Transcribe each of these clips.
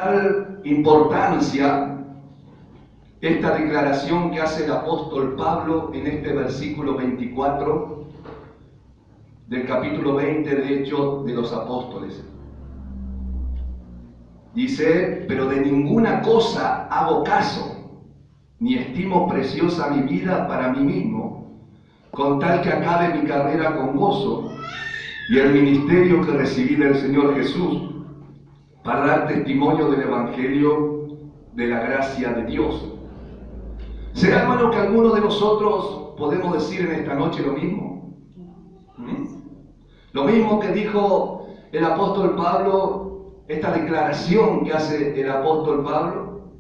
tal importancia esta declaración que hace el apóstol Pablo en este versículo 24 del capítulo 20 de Hechos de los Apóstoles. Dice: pero de ninguna cosa hago caso, ni estimo preciosa mi vida para mí mismo, con tal que acabe mi carrera con gozo y el ministerio que recibí del Señor Jesús, para dar testimonio del Evangelio de la gracia de Dios. ¿Será, hermano, que algunos de nosotros podemos decir en esta noche lo mismo? Lo mismo que dijo el apóstol Pablo, esta declaración que hace el apóstol Pablo.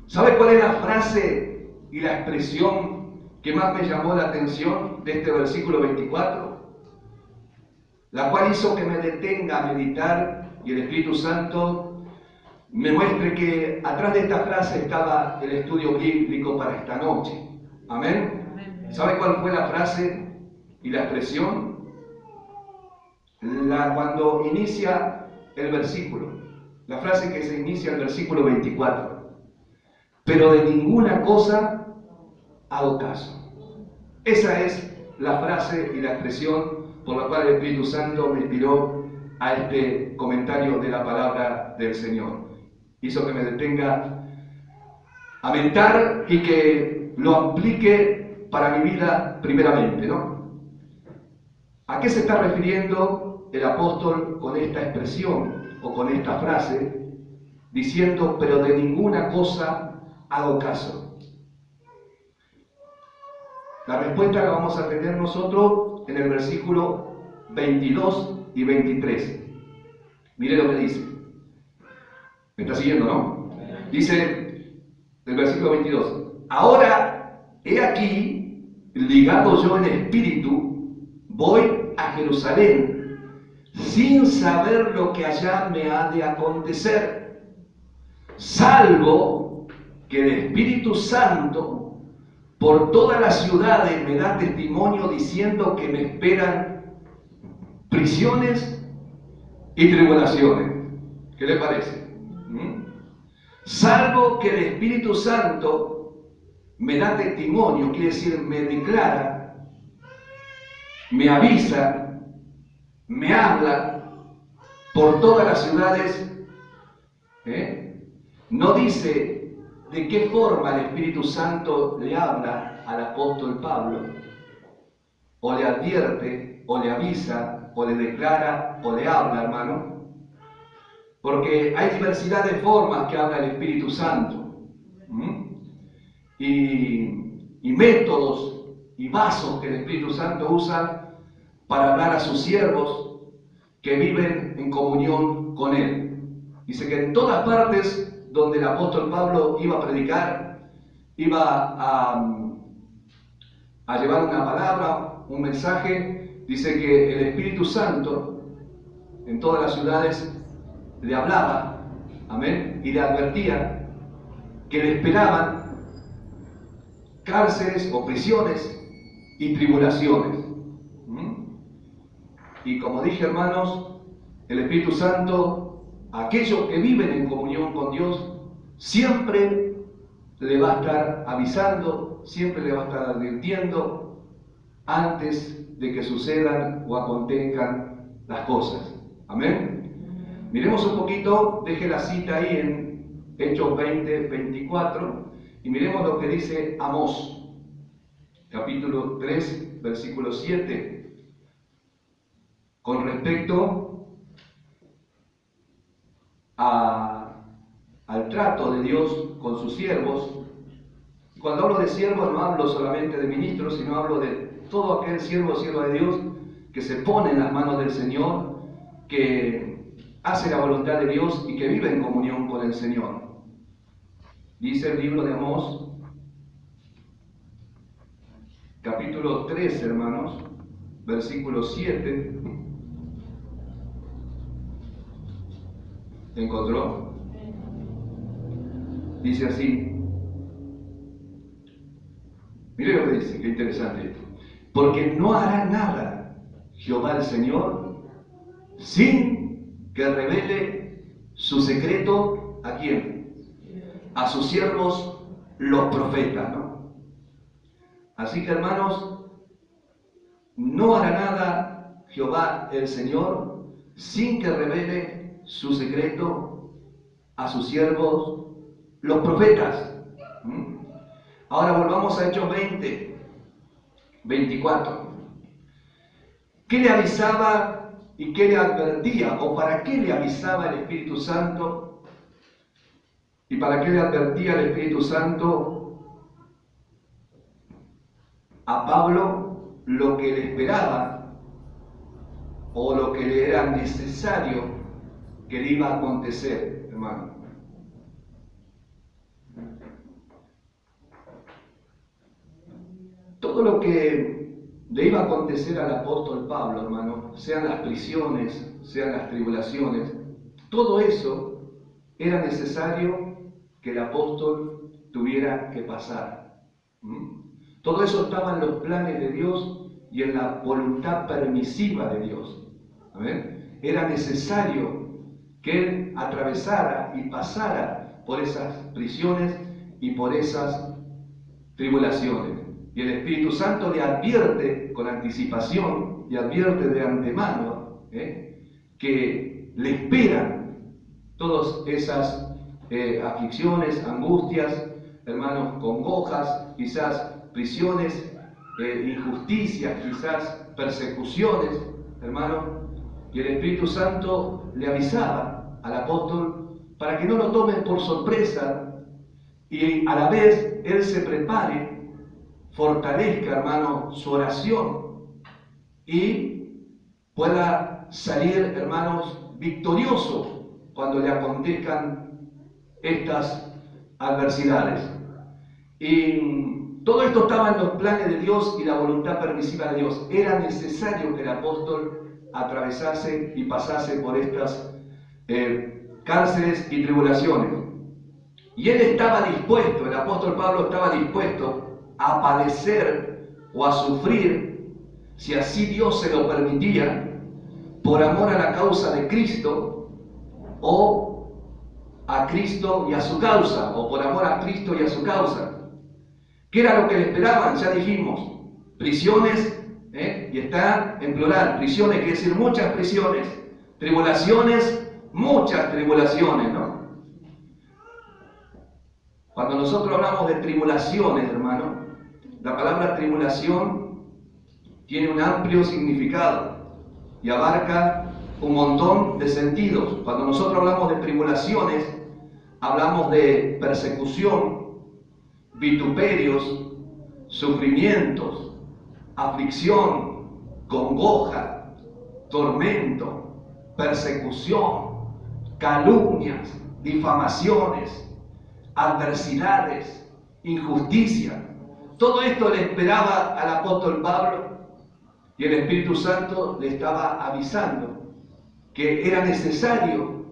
¿Sabe cuál es la frase y la expresión que más me llamó la atención de este versículo 24? La cual hizo que me detenga a meditar y el Espíritu Santo me muestre que atrás de esta frase estaba el estudio bíblico para esta noche. Amén. ¿Sabe cuál fue la frase y la expresión? Cuando inicia el versículo, la frase que se inicia el versículo 24. Pero de ninguna cosa hago caso. Esa es la frase y la expresión por la cual el Espíritu Santo me inspiró a este comentario de la palabra del Señor. Hizo que me detenga a meditar y que lo aplique para mi vida primeramente, ¿no? ¿A qué se está refiriendo el apóstol con esta expresión o con esta frase, diciendo: pero de ninguna cosa hago caso? La respuesta la vamos a tener nosotros en el versículo 22 y 23. Mire lo que dice. ¿Me está siguiendo, no? Dice el versículo 22: ahora, he aquí, ligado yo en espíritu, voy a Jerusalén, sin saber lo que allá me ha de acontecer, salvo que el Espíritu Santo por todas las ciudades me da testimonio diciendo que me esperan prisiones y tribulaciones. ¿Qué le parece? Salvo que el Espíritu Santo me da testimonio, quiere decir, me declara, me avisa, me habla por todas las ciudades. No dice de qué forma el Espíritu Santo le habla al apóstol Pablo, o le advierte, o le avisa, o le declara, o le habla, hermano. Porque hay diversidad de formas que habla el Espíritu Santo. Y métodos y vasos que el Espíritu Santo usa para hablar a sus siervos que viven en comunión con Él. Dice que en todas partes donde el apóstol Pablo iba a predicar, iba a llevar una palabra, un mensaje, dice que el Espíritu Santo en todas las ciudades le hablaba, amén, y le advertía que le esperaban cárceles o prisiones y tribulaciones. Y como dije, hermanos, el Espíritu Santo, a aquellos que viven en comunión con Dios, siempre le va a estar avisando, siempre le va a estar advirtiendo antes de que sucedan o acontezcan las cosas. Amén. Miremos un poquito, deje la cita ahí en Hechos 20, 24, y miremos lo que dice Amós, capítulo 3, versículo 7, con respecto al trato de Dios con sus siervos. Cuando hablo de siervos no hablo solamente de ministros, sino hablo de todo aquel siervo o sierva de Dios que se pone en las manos del Señor, que hace la voluntad de Dios y que vive en comunión con el Señor. Dice el libro de Amós, capítulo 3, hermanos, versículo 7. ¿Encontró? Dice así. Mire lo que dice, qué interesante esto. Porque no hará nada Jehová el Señor sin que revele su secreto ¿a quién? A sus siervos, los profetas, ¿no? Así que, hermanos, no hará nada Jehová el Señor sin que revele su secreto a sus siervos, los profetas. Ahora volvamos a Hechos 20, 24. ¿Qué le avisaba y qué le advertía? ¿O para qué le avisaba el Espíritu Santo? ¿Y para qué le advertía el Espíritu Santo a Pablo lo que le esperaba o lo que le era necesario que le iba a acontecer, hermano? Todo lo que le iba a acontecer al apóstol Pablo, hermano, sean las prisiones, sean las tribulaciones, todo eso era necesario que el apóstol tuviera que pasar. Todo eso estaba en los planes de Dios y en la voluntad permisiva de Dios. ¿Amén? Era necesario que él atravesara y pasara por esas prisiones y por esas tribulaciones. Y el Espíritu Santo le advierte con anticipación y advierte de antemano que le esperan todas esas aflicciones, angustias, hermanos, congojas, quizás prisiones, injusticias, quizás persecuciones, hermanos. Y el Espíritu Santo le avisaba al apóstol para que no lo tomen por sorpresa y a la vez él se prepare, fortalezca, hermano, su oración y pueda salir, hermanos, victorioso cuando le acontezcan estas adversidades. Y todo esto estaba en los planes de Dios y la voluntad permisiva de Dios. Era necesario que el apóstol atravesase y pasase por estas cárceles y tribulaciones. Y él estaba dispuesto, el apóstol Pablo estaba dispuesto a padecer o a sufrir, si así Dios se lo permitía, por amor a la causa de Cristo, o a Cristo y a su causa, o por amor a Cristo y a su causa. ¿Qué era lo que le esperaban? Ya dijimos, prisiones, y está en plural, prisiones, quiere decir muchas prisiones, tribulaciones, muchas tribulaciones, ¿no? Cuando nosotros hablamos de tribulaciones, hermano, la palabra tribulación tiene un amplio significado y abarca un montón de sentidos. Cuando nosotros hablamos de tribulaciones, hablamos de persecución, vituperios, sufrimientos, aflicción, congoja, tormento, persecución, calumnias, difamaciones, adversidades, injusticia. Todo esto le esperaba al apóstol Pablo y el Espíritu Santo le estaba avisando que era necesario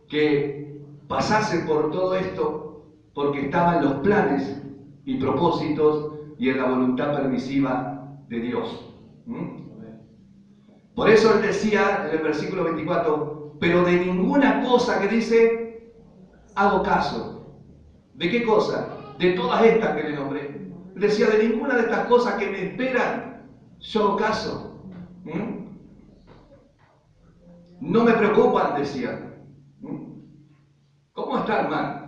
que pasase por todo esto porque estaba en los planes y propósitos y en la voluntad permisiva de Dios. Por eso él decía en el versículo 24, pero de ninguna cosa que dice, hago caso. ¿De qué cosa? De todas estas que le nombré. Decía, de ninguna de estas cosas que me esperan, yo hago caso. No me preocupan, decía. ¿Cómo está, hermano?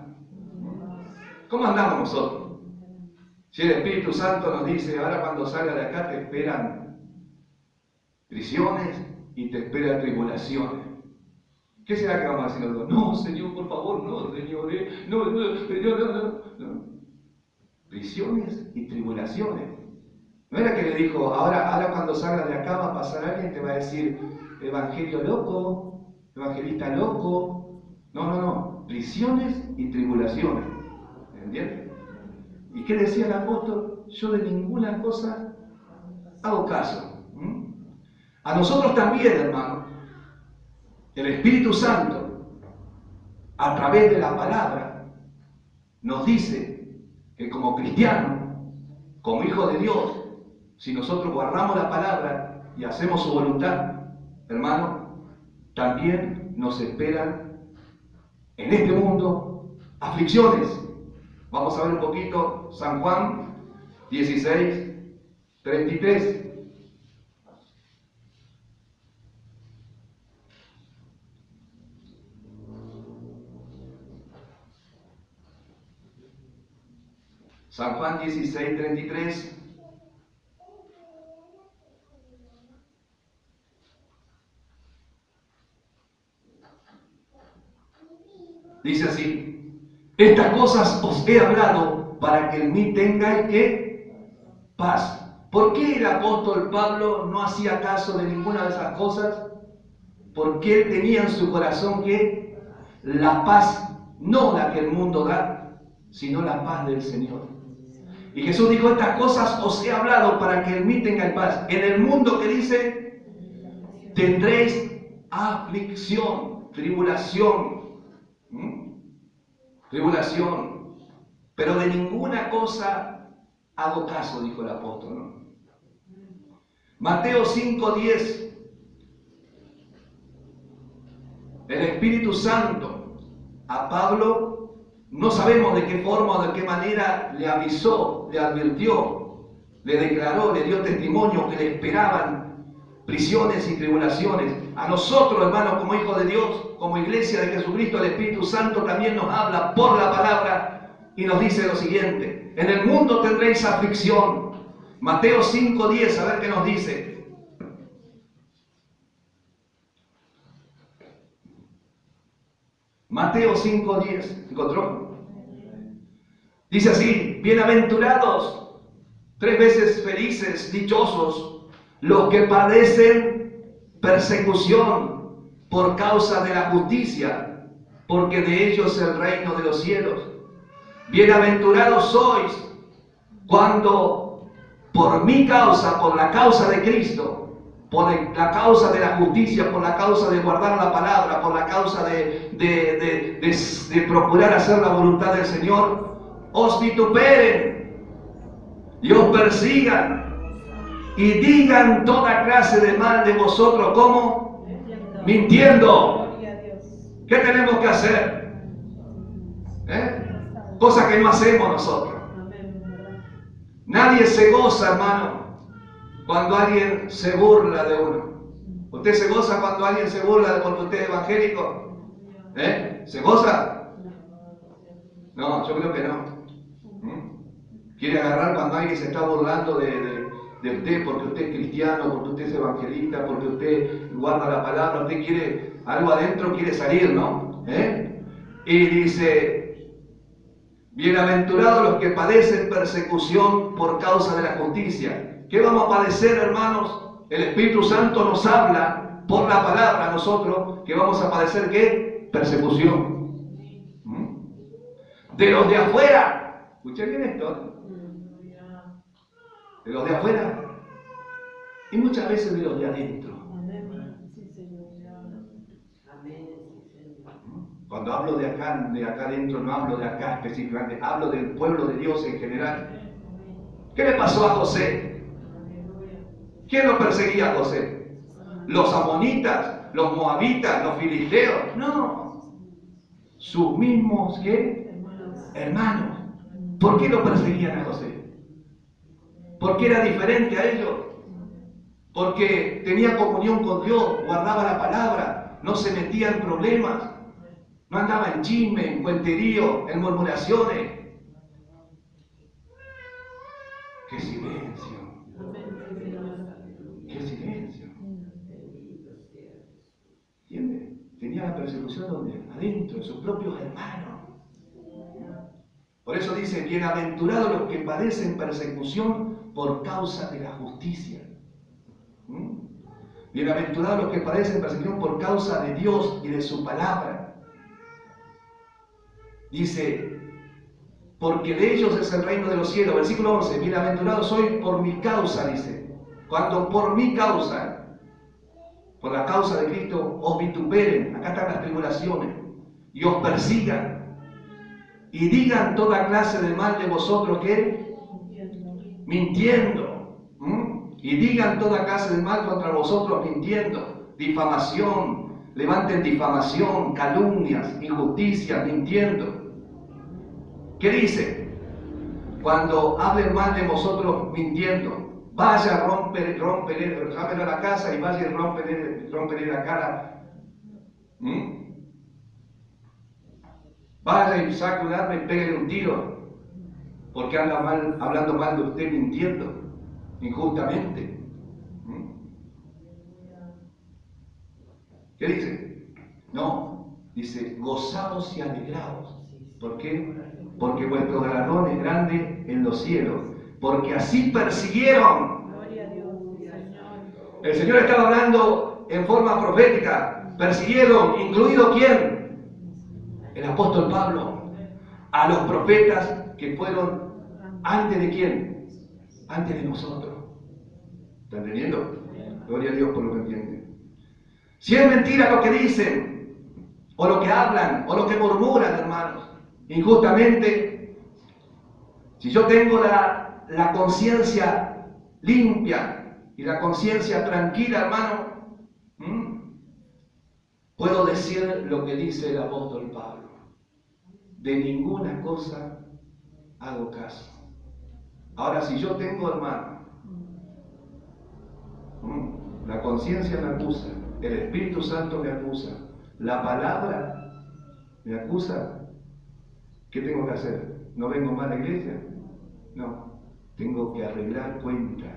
¿Cómo andamos nosotros? Si el Espíritu Santo nos dice, ahora cuando salga de acá te esperan prisiones y te esperan tribulaciones. ¿Qué será que vamos a decir nosotros? No, Señor, por favor, no, Señor, no. Prisiones y tribulaciones. No era que le dijo, ahora cuando salgas de acá va a pasar alguien y te va a decir, evangelio loco, evangelista loco. No. Prisiones y tribulaciones. ¿Entiendes? ¿Y qué decía el apóstol? Yo de ninguna cosa hago caso. A nosotros también, hermano, el Espíritu Santo, a través de la palabra, nos dice que como cristianos, como hijos de Dios, si nosotros guardamos la palabra y hacemos su voluntad, hermano, también nos esperan en este mundo aflicciones. Vamos a ver un poquito San Juan 16, 33. San Juan 16, 33. Dice así: estas cosas os he hablado para que en mí tengáis ¿qué? Paz. ¿Por qué el apóstol Pablo no hacía caso de ninguna de esas cosas? Porque él tenía en su corazón que la paz, no la que el mundo da, sino la paz del Señor. Y Jesús dijo: estas cosas os he hablado para que en mí tengáis paz. En el mundo, que dice, tendréis aflicción, tribulación. Tribulación. Pero de ninguna cosa hago caso, dijo el apóstol, ¿no? Mateo 5:10. El Espíritu Santo a Pablo, no sabemos de qué forma o de qué manera, le avisó, le advirtió, le declaró, le dio testimonio que le esperaban prisiones y tribulaciones. A nosotros, hermanos, como hijos de Dios, como iglesia de Jesucristo, el Espíritu Santo también nos habla por la palabra y nos dice lo siguiente: en el mundo tendréis aflicción. Mateo 5:10, a ver qué nos dice. Mateo 5:10, ¿encontró? Dice así: bienaventurados, 3 veces felices, dichosos, los que padecen persecución por causa de la justicia, porque de ellos es el reino de los cielos. Bienaventurados sois cuando por mi causa, por la causa de Cristo, por la causa de la justicia, por la causa de guardar la palabra, por la causa de procurar hacer la voluntad del Señor, os vituperen y os persigan y digan toda clase de mal de vosotros. ¿Cómo? Mintiendo. ¿Qué tenemos que hacer? Cosa que no hacemos nosotros. Nadie se goza, hermano, cuando alguien se burla de uno. ¿Usted se goza cuando alguien se burla de cuando usted es evangélico? ¿Se goza? No, yo creo que no. Quiere agarrar cuando alguien se está burlando de usted porque usted es cristiano, porque usted es evangelista, porque usted guarda la palabra. Usted quiere algo adentro, quiere salir, ¿no? Y dice: bienaventurados los que padecen persecución por causa de la justicia. ¿Qué vamos a padecer, hermanos? El Espíritu Santo nos habla por la palabra a nosotros que vamos a padecer ¿qué? Persecución. De los de afuera. ¿Escuché bien esto? De los de afuera. Y muchas veces de los de adentro. Cuando hablo de acá adentro, no hablo de acá específicamente, hablo del pueblo de Dios en general. ¿Qué le pasó a José? ¿Quién lo perseguía a José? ¿Los amonitas? ¿Los moabitas? ¿Los filisteos? No. Sus mismos ¿qué? Hermanos. ¿Por qué lo perseguían a José? Porque era diferente a ellos. Porque tenía comunión con Dios, guardaba la palabra, no se metía en problemas, no andaba en chisme, en cuenterío, en murmuraciones. ¡Qué silencio! ¡Qué silencio! ¿Entiende? Tenía la persecución donde adentro, en sus propios hermanos. Por eso dice: bienaventurados los que padecen persecución por causa de la justicia. Bienaventurados los que padecen persecución por causa de Dios y de su palabra. Dice: porque de ellos es el reino de los cielos. Versículo 11: bienaventurados sois por mi causa, dice. Cuando por mi causa, por la causa de Cristo, os vituperen, acá están las tribulaciones, y os persigan, y digan toda clase de mal de vosotros, ¿qué? Mintiendo. Y digan toda clase de mal contra vosotros mintiendo. Difamación, levanten difamación, calumnias, injusticias, mintiendo. ¿Qué dice? Cuando hablen mal de vosotros mintiendo, vaya, llámelo a la casa y vaya y rómpele la cara. Vaya y saque un arma y pégale un tiro, porque anda hablando mal de usted, mintiendo, injustamente. ¿Qué dice? No, dice, gozaos y alegraos. ¿Por qué? Porque vuestro galardón es grande en los cielos, porque así persiguieron. Gloria a Dios, Señor. El Señor estaba hablando en forma profética. Persiguieron, incluido ¿quién? El apóstol Pablo, a los profetas que fueron antes de quién, antes de nosotros. ¿Está entendiendo? Gloria a Dios por lo que entienden. Si es mentira lo que dicen, o lo que hablan, o lo que murmuran, hermanos, injustamente, si yo tengo la conciencia limpia y la conciencia tranquila, hermano, puedo decir lo que dice el apóstol Pablo: de ninguna cosa hago caso. Ahora, si yo tengo, hermano, la conciencia me acusa, el Espíritu Santo me acusa, la palabra me acusa, ¿qué tengo que hacer? ¿No vengo más a la iglesia? No, tengo que arreglar cuentas,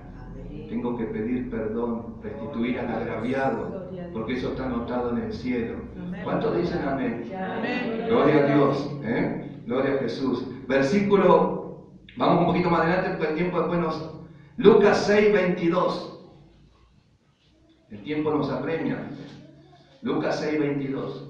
tengo que pedir perdón, restituir al agraviado, porque eso está anotado en el cielo. ¿Cuántos dicen amén? Amén. Gloria a Dios, gloria a Jesús. Versículo, vamos un poquito más adelante porque el tiempo después nos... Lucas 6:22. El tiempo nos apremia. Lucas 6:22.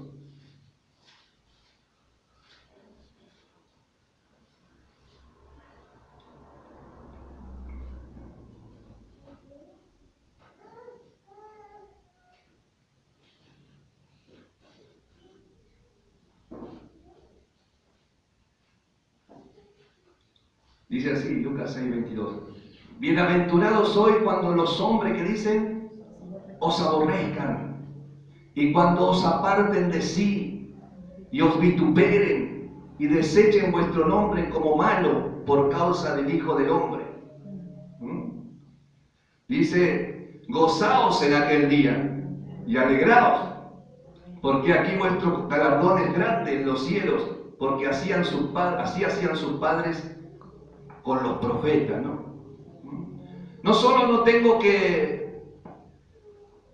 Dice así, Lucas 6:22. Bienaventurados sois cuando los hombres que dicen os aborrezcan, y cuando os aparten de sí, y os vituperen, y desechen vuestro nombre como malo por causa del Hijo del Hombre. Dice, gozaos en aquel día, y alegraos, porque aquí vuestro galardón es grande en los cielos, porque así hacían sus padres con los profetas, ¿no? No solo no tengo que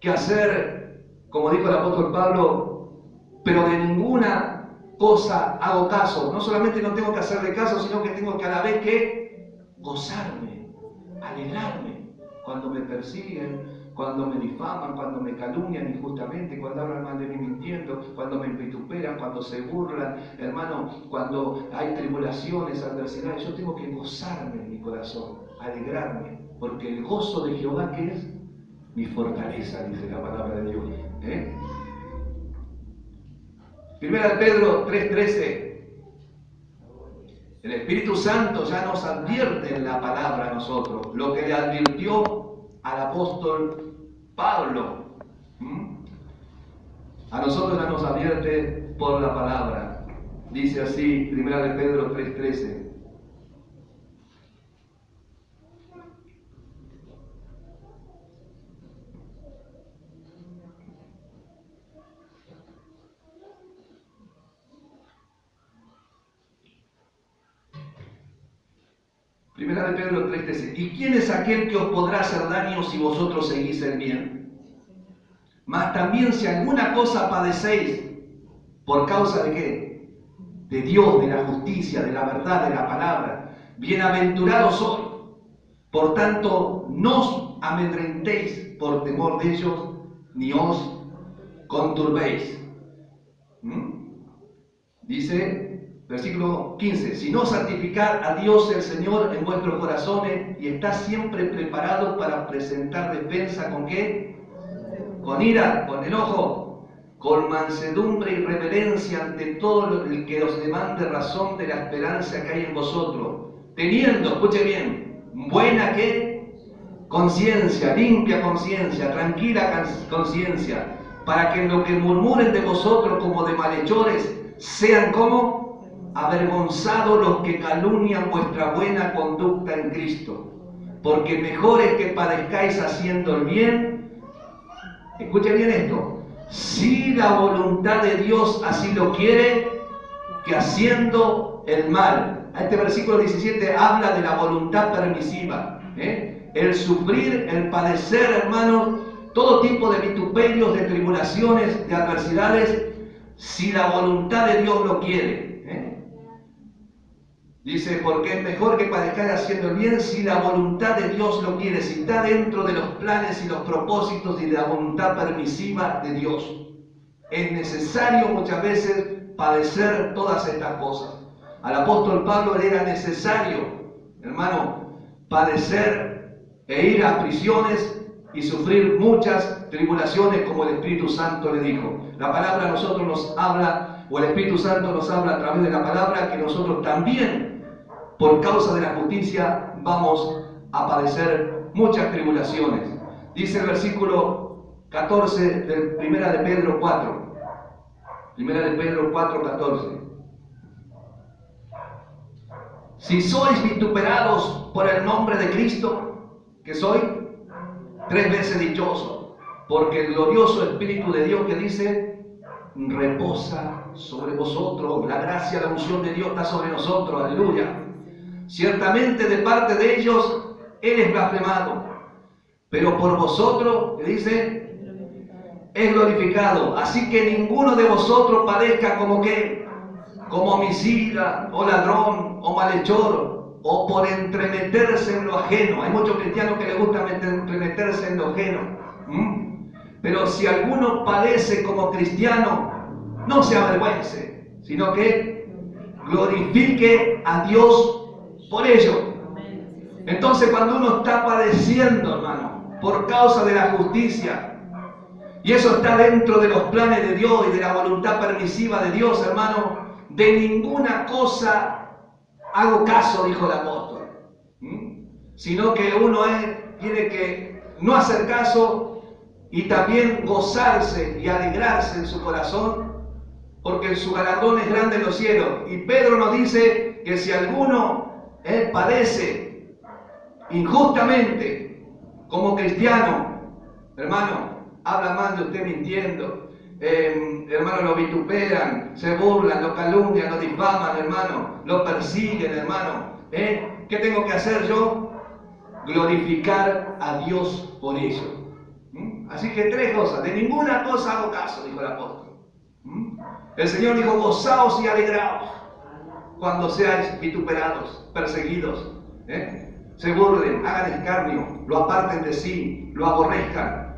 hacer, como dijo el apóstol Pablo, pero de ninguna cosa hago caso. No solamente no tengo que hacerle caso, sino que tengo que a la vez que gozarme, alegrarme, cuando me persiguen, cuando me difaman, cuando me calumnian injustamente, cuando hablan mal de mí mintiendo, cuando me vituperan, cuando se burlan, hermano, cuando hay tribulaciones, adversidades. Yo tengo que gozarme en mi corazón, alegrarme, porque el gozo de Jehová, ¿qué es? Mi fortaleza, dice la palabra de Dios. Primera de Pedro 3:13. El Espíritu Santo ya nos advierte en la palabra a nosotros, lo que le advirtió al apóstol Pablo. A nosotros ya nos advierte por la palabra. Dice así, Primera de Pedro 3:13. Primera de Pedro 3:13. ¿Y quién es aquel que os podrá hacer daño si vosotros seguís el bien? Mas también si alguna cosa padecéis, ¿por causa de qué? De Dios, de la justicia, de la verdad, de la palabra. Bienaventurados sois. Por tanto, no os amedrentéis por temor de ellos, ni os conturbéis. Dice... Versículo 15. Sino santificad a Dios el Señor en vuestros corazones y estad siempre preparados para presentar defensa ¿con qué? Con ira, con enojo, con mansedumbre y reverencia ante todo el que os demande razón de la esperanza que hay en vosotros. Teniendo, escuche bien, buena ¿qué? Conciencia, limpia conciencia, tranquila conciencia, para que en lo que murmuren de vosotros como de malhechores, sean como avergonzados los que calumnian vuestra buena conducta en Cristo. Porque mejor es que padezcáis haciendo el bien. Escuchen bien esto. Si la voluntad de Dios así lo quiere, que haciendo el mal. A este versículo 17 habla de la voluntad permisiva. El sufrir, el padecer, hermanos, todo tipo de vituperios, de tribulaciones, de adversidades, si la voluntad de Dios lo quiere. Dice, porque es mejor que padezcáis haciendo el bien si la voluntad de Dios lo quiere, si está dentro de los planes y los propósitos y de la voluntad permisiva de Dios. Es necesario muchas veces padecer todas estas cosas. Al apóstol Pablo le era necesario, hermano, padecer e ir a prisiones y sufrir muchas tribulaciones, como el Espíritu Santo le dijo. La palabra a nosotros nos habla, o el Espíritu Santo nos habla a través de la palabra, que nosotros también, por causa de la justicia, vamos a padecer muchas tribulaciones. Dice el versículo 14 de Primera de Pedro 4. Primera de Pedro 4, 14. Si sois vituperados por el nombre de Cristo, que soy 3 veces dichoso, porque el glorioso Espíritu de Dios que dice, reposa sobre vosotros, la gracia, la unción de Dios está sobre nosotros, aleluya. Ciertamente de parte de ellos Él es blasfemado, pero por vosotros, que dice, es glorificado. Así que ninguno de vosotros padezca como que, como homicida, o ladrón, o malhechor, o por entremeterse en lo ajeno. Hay muchos cristianos que les gusta entremeterse en lo ajeno. Pero si alguno padece como cristiano, no se avergüence, sino que glorifique a Dios por ello. Entonces, cuando uno está padeciendo, hermano, por causa de la justicia, y eso está dentro de los planes de Dios y de la voluntad permisiva de Dios, hermano, de ninguna cosa hago caso, dijo el apóstol. Sino que uno tiene que no hacer caso y también gozarse y alegrarse en su corazón, porque su galardón es grande en los cielos. Y Pedro nos dice que si alguno padece injustamente como cristiano, hermano, habla mal de usted mintiendo, hermano, lo vituperan, se burlan, lo calumnian, lo difaman, hermano, lo persiguen, hermano. ¿Qué tengo que hacer yo? Glorificar a Dios por ello. Así que 3 cosas, de ninguna cosa hago caso, dijo el apóstol. El Señor dijo, gozaos y alegraos cuando seáis vituperados, perseguidos, se burlen, hagan escarnio, lo aparten de sí, lo aborrezcan,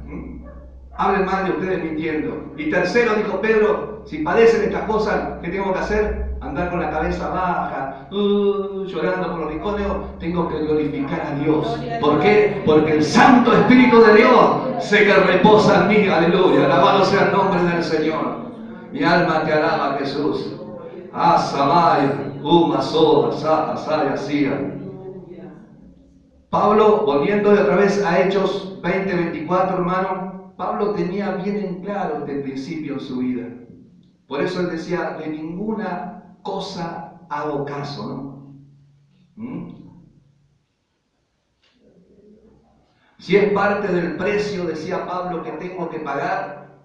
hablen mal de ustedes mintiendo. Y tercero, dijo Pedro, si padecen estas cosas, ¿qué tengo que hacer? Andar con la cabeza baja, llorando por los rincones. Tengo que glorificar a Dios. ¿Por qué? Porque el Santo Espíritu de Dios sé que reposa en mí, aleluya, alabado sea el nombre del Señor. Mi alma te alaba, Jesús. Pablo, volviendo de otra vez a Hechos 20:24, hermano, Pablo tenía bien en claro este principio en su vida. Por eso él decía, de ninguna cosa hago caso, ¿no? Si es parte del precio, decía Pablo, que tengo que pagar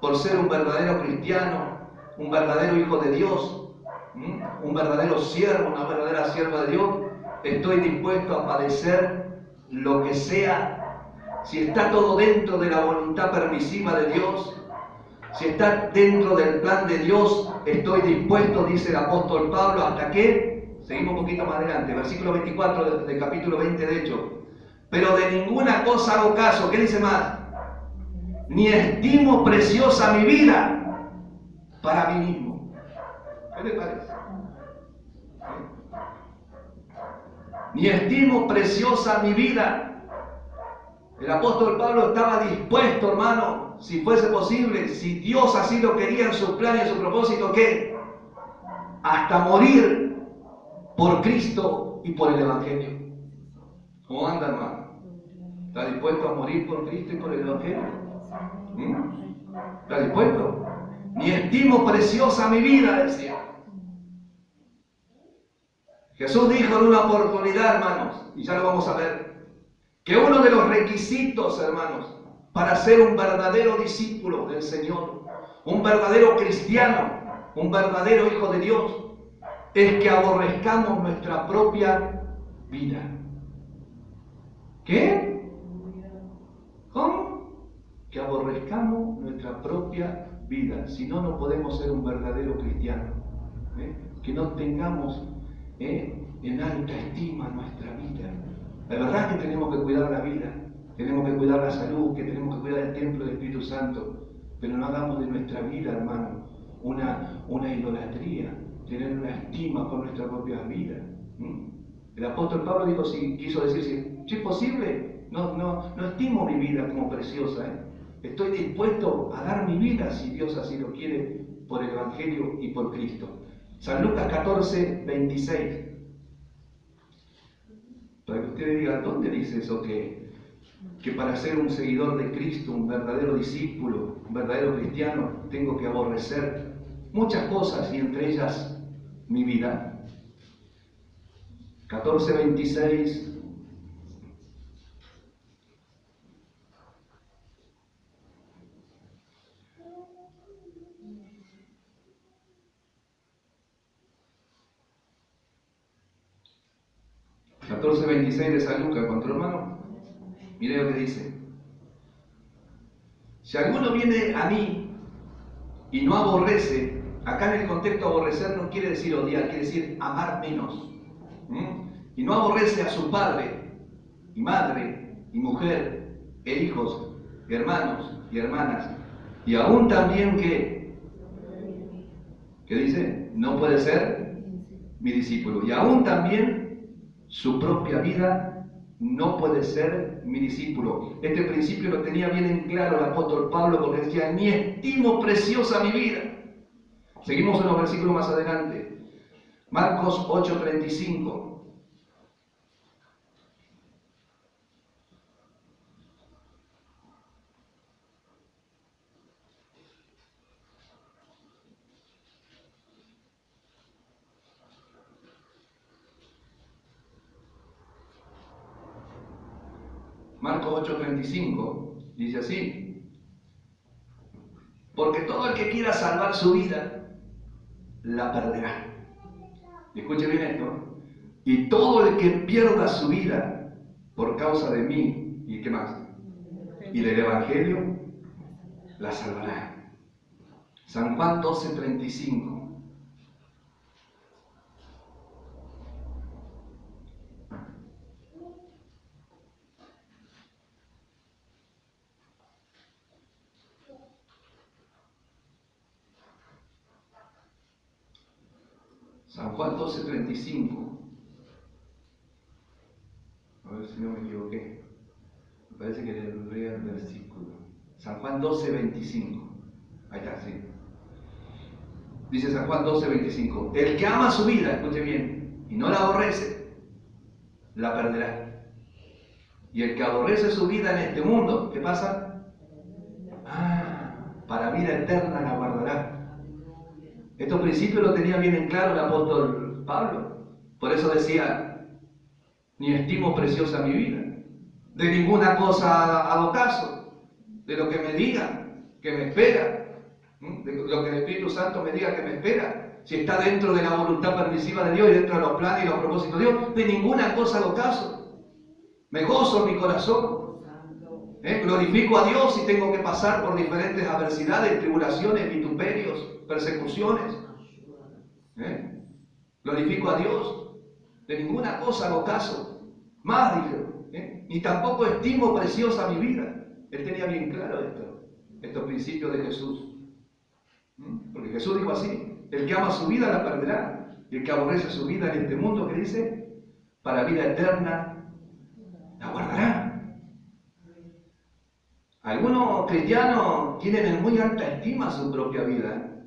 por ser un verdadero cristiano, un verdadero hijo de Dios, un verdadero siervo, una verdadera sierva de Dios, estoy dispuesto a padecer lo que sea. Si está todo dentro de la voluntad permisiva de Dios, si está dentro del plan de Dios, estoy dispuesto, dice el apóstol Pablo, ¿hasta qué? Seguimos un poquito más adelante, versículo 24 del capítulo 20 de Hechos. Pero de ninguna cosa hago caso. ¿Qué dice más? Ni estimo preciosa mi vida para mí mismo. ¿Qué le parece? Ni estimo preciosa mi vida. El apóstol Pablo estaba dispuesto, hermano, si fuese posible, si Dios así lo quería en su plan y en su propósito, ¿qué? Hasta morir por Cristo y por el Evangelio. ¿Cómo anda, hermano? ¿Está dispuesto a morir por Cristo y por el Evangelio? ¿Está dispuesto? Ni estimo preciosa mi vida, decía. Jesús dijo en una oportunidad, hermanos, y ya lo vamos a ver, que uno de los requisitos, hermanos, para ser un verdadero discípulo del Señor, un verdadero cristiano, un verdadero hijo de Dios, es que aborrezcamos nuestra propia vida. ¿Qué? ¿Cómo? Que aborrezcamos nuestra propia vida. Si no, no podemos ser un verdadero cristiano. Que no tengamos en alta estima nuestra vida. La verdad es que tenemos que cuidar la vida, tenemos que cuidar la salud, que tenemos que cuidar el templo del Espíritu Santo, pero no hagamos de nuestra vida, hermano, una idolatría, tener una estima por nuestra propia vida. El apóstol Pablo dijo, quiso decir, si es posible, no estimo mi vida como preciosa. Estoy dispuesto a dar mi vida, si Dios así lo quiere, por el Evangelio y por Cristo. San Lucas 14, 26. Para que ustedes digan, ¿dónde dice eso? Que para ser un seguidor de Cristo, un verdadero discípulo, un verdadero cristiano, tengo que aborrecer muchas cosas y entre ellas mi vida. 14, 26. (14:26) de San Lucas, ¿encontró, hermano? Mire lo que dice. Si alguno viene a mí y no aborrece, acá en el contexto aborrecer no quiere decir odiar, quiere decir amar menos. Y no aborrece a su padre, y madre, y mujer, e hijos, y hermanos, y hermanas, y aún también ¿qué dice? No puede ser mi discípulo. Y aún también su propia vida no puede ser mi discípulo. Este principio lo tenía bien en claro el apóstol Pablo, porque decía, ni estimo preciosa mi vida. Seguimos en los versículos más adelante. Marcos 8:35. Marcos 8:35 dice así: porque todo el que quiera salvar su vida, la perderá. Escuche bien esto. Y todo el que pierda su vida por causa de mí, ¿y qué más? Y del Evangelio, la salvará. San Juan 12:35. San Juan 12:35. A ver si no me equivoqué. Me parece que leí el versículo. San Juan 12:25. Ahí está, sí. Dice San Juan 12:25. El que ama su vida, escuche bien, y no la aborrece, la perderá. Y el que aborrece su vida en este mundo, ¿qué pasa? Para vida eterna la guardará. Estos principios lo tenía bien en claro el apóstol Pablo. Por eso decía, ni estimo preciosa mi vida. De ninguna cosa hago caso. De lo que me digan, que me espera. De lo que el Espíritu Santo me diga que me espera. Si está dentro de la voluntad permisiva de Dios y dentro de los planes y los propósitos de Dios, de ninguna cosa hago caso. Me gozo en mi corazón. Glorifico a Dios si tengo que pasar por diferentes adversidades, tribulaciones, vituperios, persecuciones. Glorifico a Dios. De ninguna cosa hago caso. Más, dijeron. Ni tampoco estimo preciosa mi vida. Él tenía bien claro estos principios de Jesús. Porque Jesús dijo así: el que ama su vida la perderá. Y el que aborrece su vida en este mundo, ¿qué dice? Para vida eterna la guardará. Algunos cristianos tienen en muy alta estima su propia vida.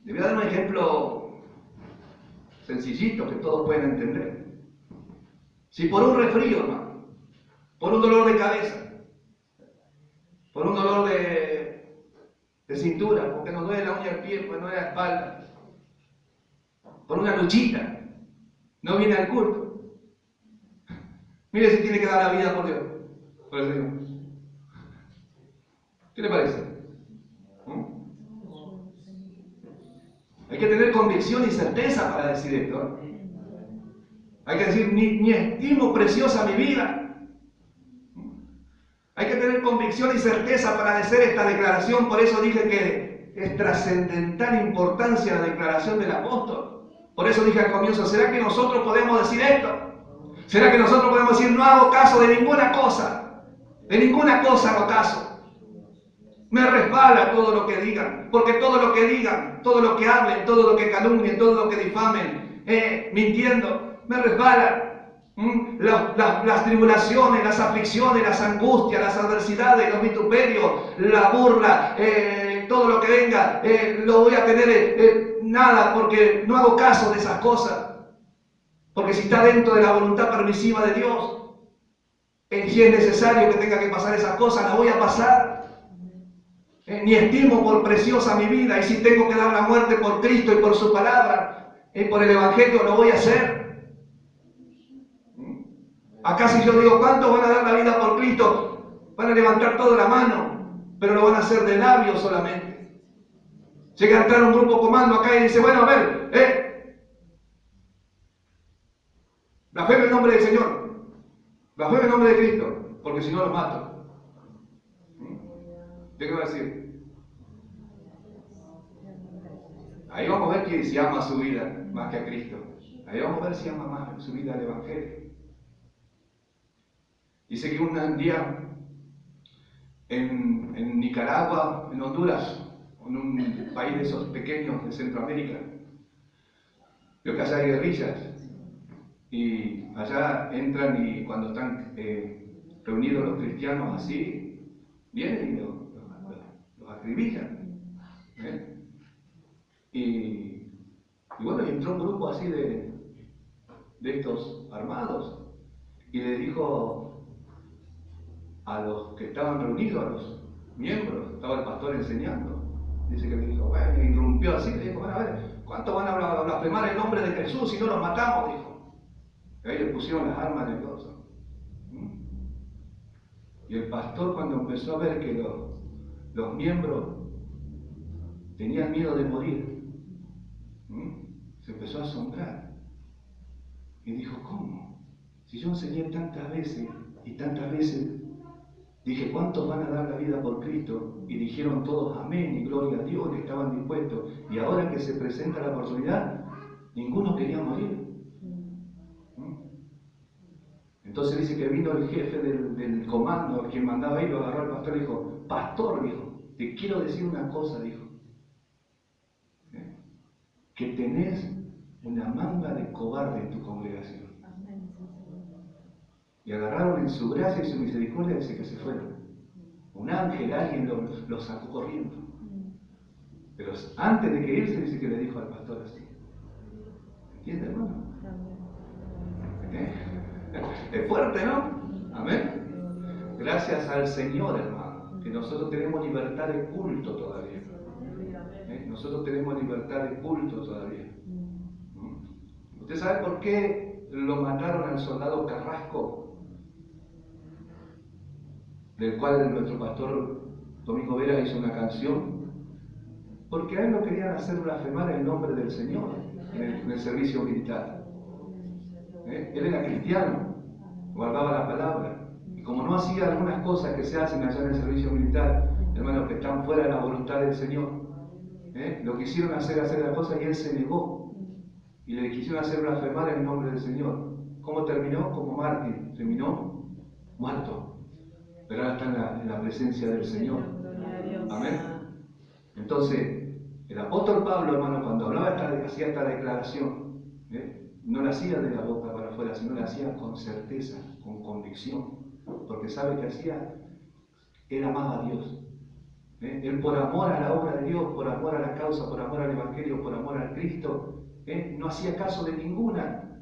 Le voy a dar un ejemplo sencillito que todos pueden entender. Si por un resfrío, hermano, por un dolor de cabeza, por un dolor de cintura, porque nos duele la uña del pie, porque no duele la espalda, por una luchita, no viene al culto. Mire si tiene que dar la vida por Dios, por el Señor. ¿Qué le parece? Hay que tener convicción y certeza para decir esto. Hay que decir, ni estimo preciosa mi vida. Hay que tener convicción y certeza para hacer esta declaración. Por eso dije que es trascendental importancia la declaración del apóstol. Por eso dije al comienzo, ¿será que nosotros podemos decir esto? ¿Será que nosotros podemos decir, no hago caso de ninguna cosa? De ninguna cosa hago caso. Me resbala todo lo que digan, porque todo lo que digan, todo lo que hablen, todo lo que calumnien, todo lo que difamen, mintiendo, me resbala. Las tribulaciones, las aflicciones, las angustias, las adversidades, los vituperios, la burla, todo lo que venga, lo voy a tener nada, porque no hago caso de esas cosas. Porque si está dentro de la voluntad permisiva de Dios, si es necesario que tenga que pasar esas cosas, las voy a pasar. Ni estimo por preciosa mi vida, y si tengo que dar la muerte por Cristo y por su palabra, por el Evangelio, lo voy a hacer. Acá si yo digo, ¿cuántos van a dar la vida por Cristo? Van a levantar toda la mano, pero lo van a hacer de labios solamente. Llega a entrar un grupo comando acá y dice, bueno, a ver, blasfeme el nombre del Señor, blasfeme el nombre de Cristo, porque si no los mato. ¿Qué va a decir? Ahí vamos a ver que si ama su vida más que a Cristo. Ahí vamos a ver si ama más su vida al Evangelio. Dice que un día en Nicaragua, en Honduras, en un país de esos pequeños de Centroamérica, vio que allá hay guerrillas y allá entran y cuando están reunidos los cristianos así, vienen y los acribillan. Y bueno, entró un grupo así de estos armados y le dijo a los que estaban reunidos, a los miembros, estaba el pastor enseñando, dice que le dijo, bueno, irrumpió así, le dijo, bueno, a ver, ¿cuánto van a blasfemar el nombre de Jesús si no los matamos? Dijo. Y ahí le pusieron las armas en el dorso. Y el pastor, cuando empezó a ver que los miembros tenían miedo de morir, se empezó a asombrar y dijo, ¿cómo? Si yo enseñé tantas veces y tantas veces, dije, ¿cuántos van a dar la vida por Cristo? Y dijeron todos amén y gloria a Dios, que estaban dispuestos. Y ahora que se presenta la oportunidad, ninguno quería morir. Entonces dice que vino el jefe del comando, quien mandaba ahí, lo agarró al pastor y dijo, pastor, dijo, te quiero decir una cosa, dijo, que tenés una manga de cobarde en tu congregación. Y agarraron en su gracia y su misericordia, dice que se fueron. Un ángel, alguien lo sacó corriendo. Pero antes de que irse, dice que le dijo al pastor así. ¿Entiende, hermano? Es fuerte, ¿no? Amén. Gracias al Señor, hermano, que nosotros tenemos libertad de culto todavía. Nosotros tenemos libertad de culto todavía. ¿Usted sabe por qué lo mataron al soldado Carrasco? Del cual nuestro pastor Domingo Vera hizo una canción, porque a él lo querían hacer blasfemar el nombre del Señor en el servicio militar. Él era cristiano, guardaba la palabra, y como no hacía algunas cosas que se hacen allá en el servicio militar, hermanos, que están fuera de la voluntad del Señor, lo quisieron hacer las cosas y él se negó, y le quisieron hacer blasfemar el nombre del Señor. ¿Cómo terminó? Como mártir, terminó muerto. Pero ahora está en la presencia del Señor. Amén. Entonces, el apóstol Pablo, hermano, cuando hacía esta declaración, no la hacía de la boca para afuera, sino la hacía con certeza, con convicción, porque sabe que hacía, él amaba a Dios. Él por amor a la obra de Dios, por amor a la causa, por amor al Evangelio, por amor al Cristo, no hacía caso de ninguna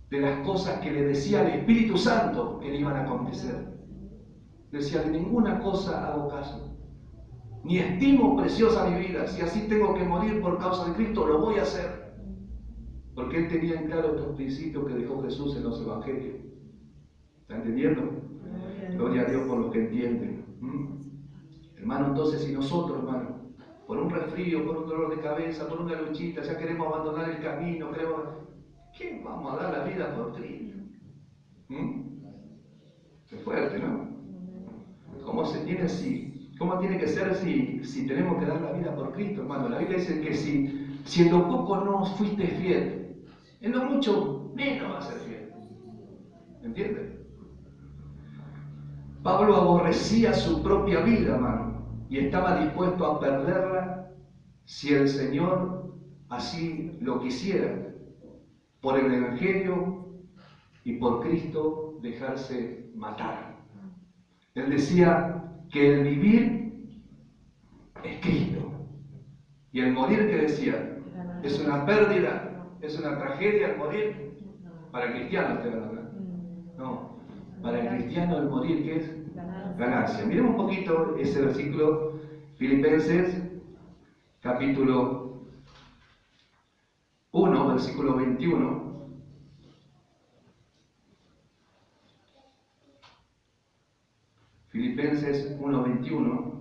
de las cosas que le decía el Espíritu Santo que le iban a acontecer. Decía, de ninguna cosa hago caso, ni estimo preciosa mi vida. Si así tengo que morir por causa de Cristo, lo voy a hacer. Porque él tenía en claro estos principios que dejó Jesús en los evangelios. ¿Está entendiendo? Gloria a Dios por los que entienden. Hermano, entonces si nosotros, hermano, por un resfrío, por un dolor de cabeza, por una luchita, ya queremos abandonar el camino, ¿qué vamos a dar la vida por Cristo? Es fuerte, ¿no? ¿Cómo tiene que ser si tenemos que dar la vida por Cristo, hermano? La Biblia dice que si en lo poco no fuiste fiel, en lo mucho menos vas a ser fiel. ¿Entiendes? Pablo aborrecía su propia vida, hermano, y estaba dispuesto a perderla si el Señor así lo quisiera, por el Evangelio y por Cristo dejarse matar. Él decía que el vivir es Cristo, y el morir, que decía, es una pérdida, es una tragedia el morir. Para el cristiano, no, para el cristiano el morir, ¿qué es? Ganancia. Miremos un poquito ese versículo, Filipenses, capítulo 1, versículo 21. Filipenses 1, 21.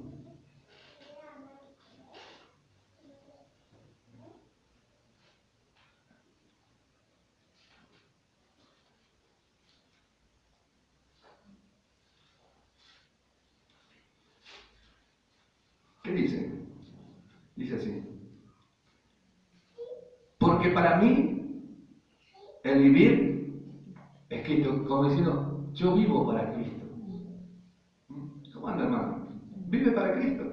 ¿Qué dice? Dice así. Porque para mí el vivir es Cristo, como diciendo, yo vivo para Cristo. ¿Cómo anda, hermano? ¿Vive para Cristo?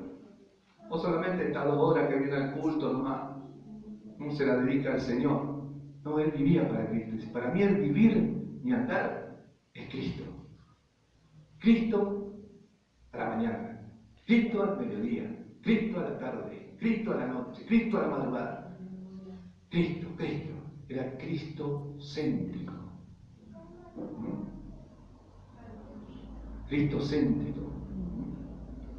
¿O solamente estas 2 horas que viene al culto nomás no se la dedica al Señor? No, él vivía para Cristo. Dice, para mí el vivir, mi andar, es Cristo. Cristo a la mañana, Cristo al mediodía, Cristo a la tarde, Cristo a la noche, Cristo a la madrugada. Cristo. Era Cristo céntrico. Cristo céntrico.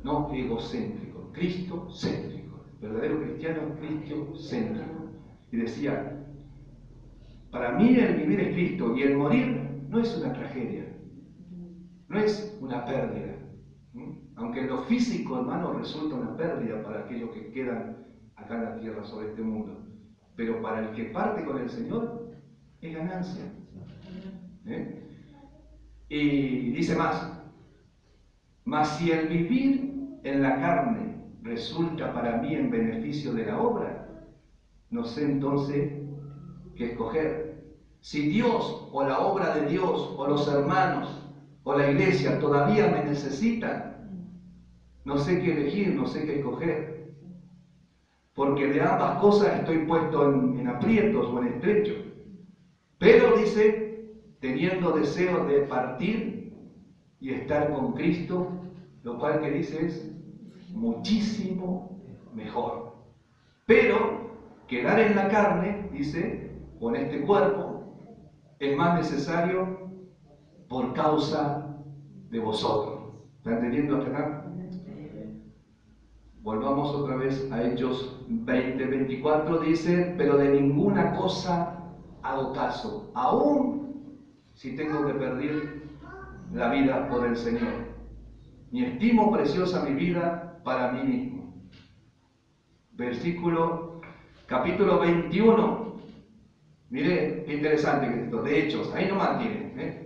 No egocéntrico, Cristo céntrico. El verdadero cristiano es Cristo céntrico. Y decía, para mí el vivir es Cristo y el morir no es una tragedia, no es una pérdida. Aunque en lo físico, hermano, resulta una pérdida para aquellos que quedan acá en la tierra sobre este mundo. Pero para el que parte con el Señor, es ganancia. Y dice mas si el vivir en la carne resulta para mí en beneficio de la obra, no sé entonces qué escoger. Si Dios o la obra de Dios o los hermanos o la iglesia todavía me necesitan, no sé qué elegir, no sé qué escoger. Porque de ambas cosas estoy puesto en aprietos o en estrechos. Pero dice, teniendo deseo de partir y estar con Cristo, lo cual que dice es muchísimo mejor. Pero quedar en la carne, dice, con este cuerpo, es más necesario por causa de vosotros. ¿Están entendiendo hasta acá? Volvamos otra vez a Hechos 20:24, dice, pero de ninguna cosa hago caso, aún si tengo que perder la vida por el Señor. Ni estimo preciosa mi vida para mí mismo. Capítulo 21. Mire, qué interesante que esto, de Hechos, ahí nomás tiene.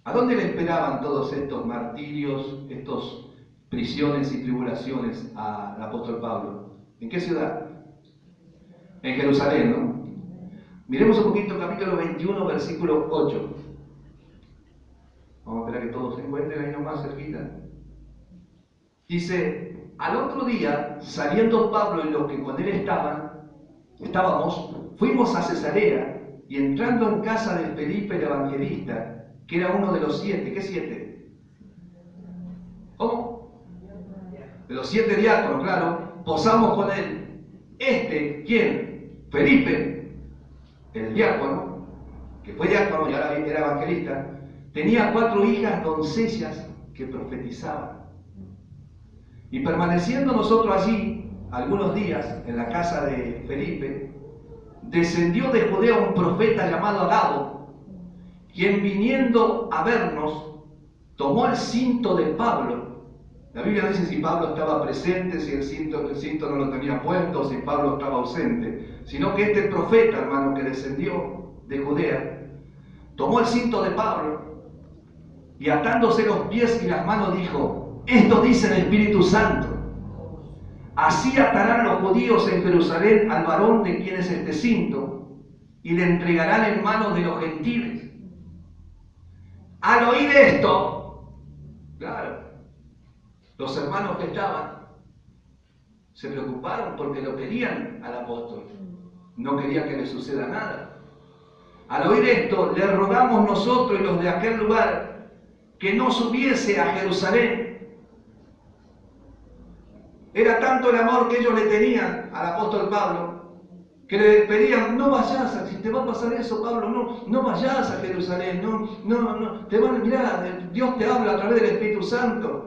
¿A dónde le esperaban todos estos martirios, estas prisiones y tribulaciones al apóstol Pablo? ¿En qué ciudad? En Jerusalén, ¿no? Miremos un poquito capítulo 21, versículo 8. Vamos a esperar que todos se encuentren ahí nomás cerquita. Dice, al otro día, saliendo Pablo y los que con él estábamos, fuimos a Cesarea y entrando en casa de Felipe el evangelista, que era uno de los 7. ¿Qué 7? ¿Cómo? De los 7 diáconos, claro. Posamos con él. ¿Quién? Felipe, el diácono, que fue diácono y ahora era evangelista, tenía 4 hijas doncellas que profetizaban. Y permaneciendo nosotros allí algunos días en la casa de Felipe, descendió de Judea un profeta llamado Agabo, quien viniendo a vernos, tomó el cinto de Pablo. La Biblia dice si Pablo estaba presente, si el cinto no lo tenía puesto, si Pablo estaba ausente, sino que este profeta, hermano, que descendió de Judea, tomó el cinto de Pablo y atándose los pies y las manos dijo: esto dice el Espíritu Santo, así atarán los judíos en Jerusalén al varón de quien es este cinto y le entregarán en manos de los gentiles. Al oír esto, claro, los hermanos que estaban se preocuparon porque lo querían al apóstol, no querían que le suceda nada. Al oír esto, le rogamos nosotros y los de aquel lugar que no subiese a Jerusalén. Era tanto el amor que ellos le tenían al apóstol Pablo, que le pedían: no vayas, si te va a pasar eso, Pablo, no vayas a Jerusalén, no, te van a mirar, Dios te habla a través del Espíritu Santo.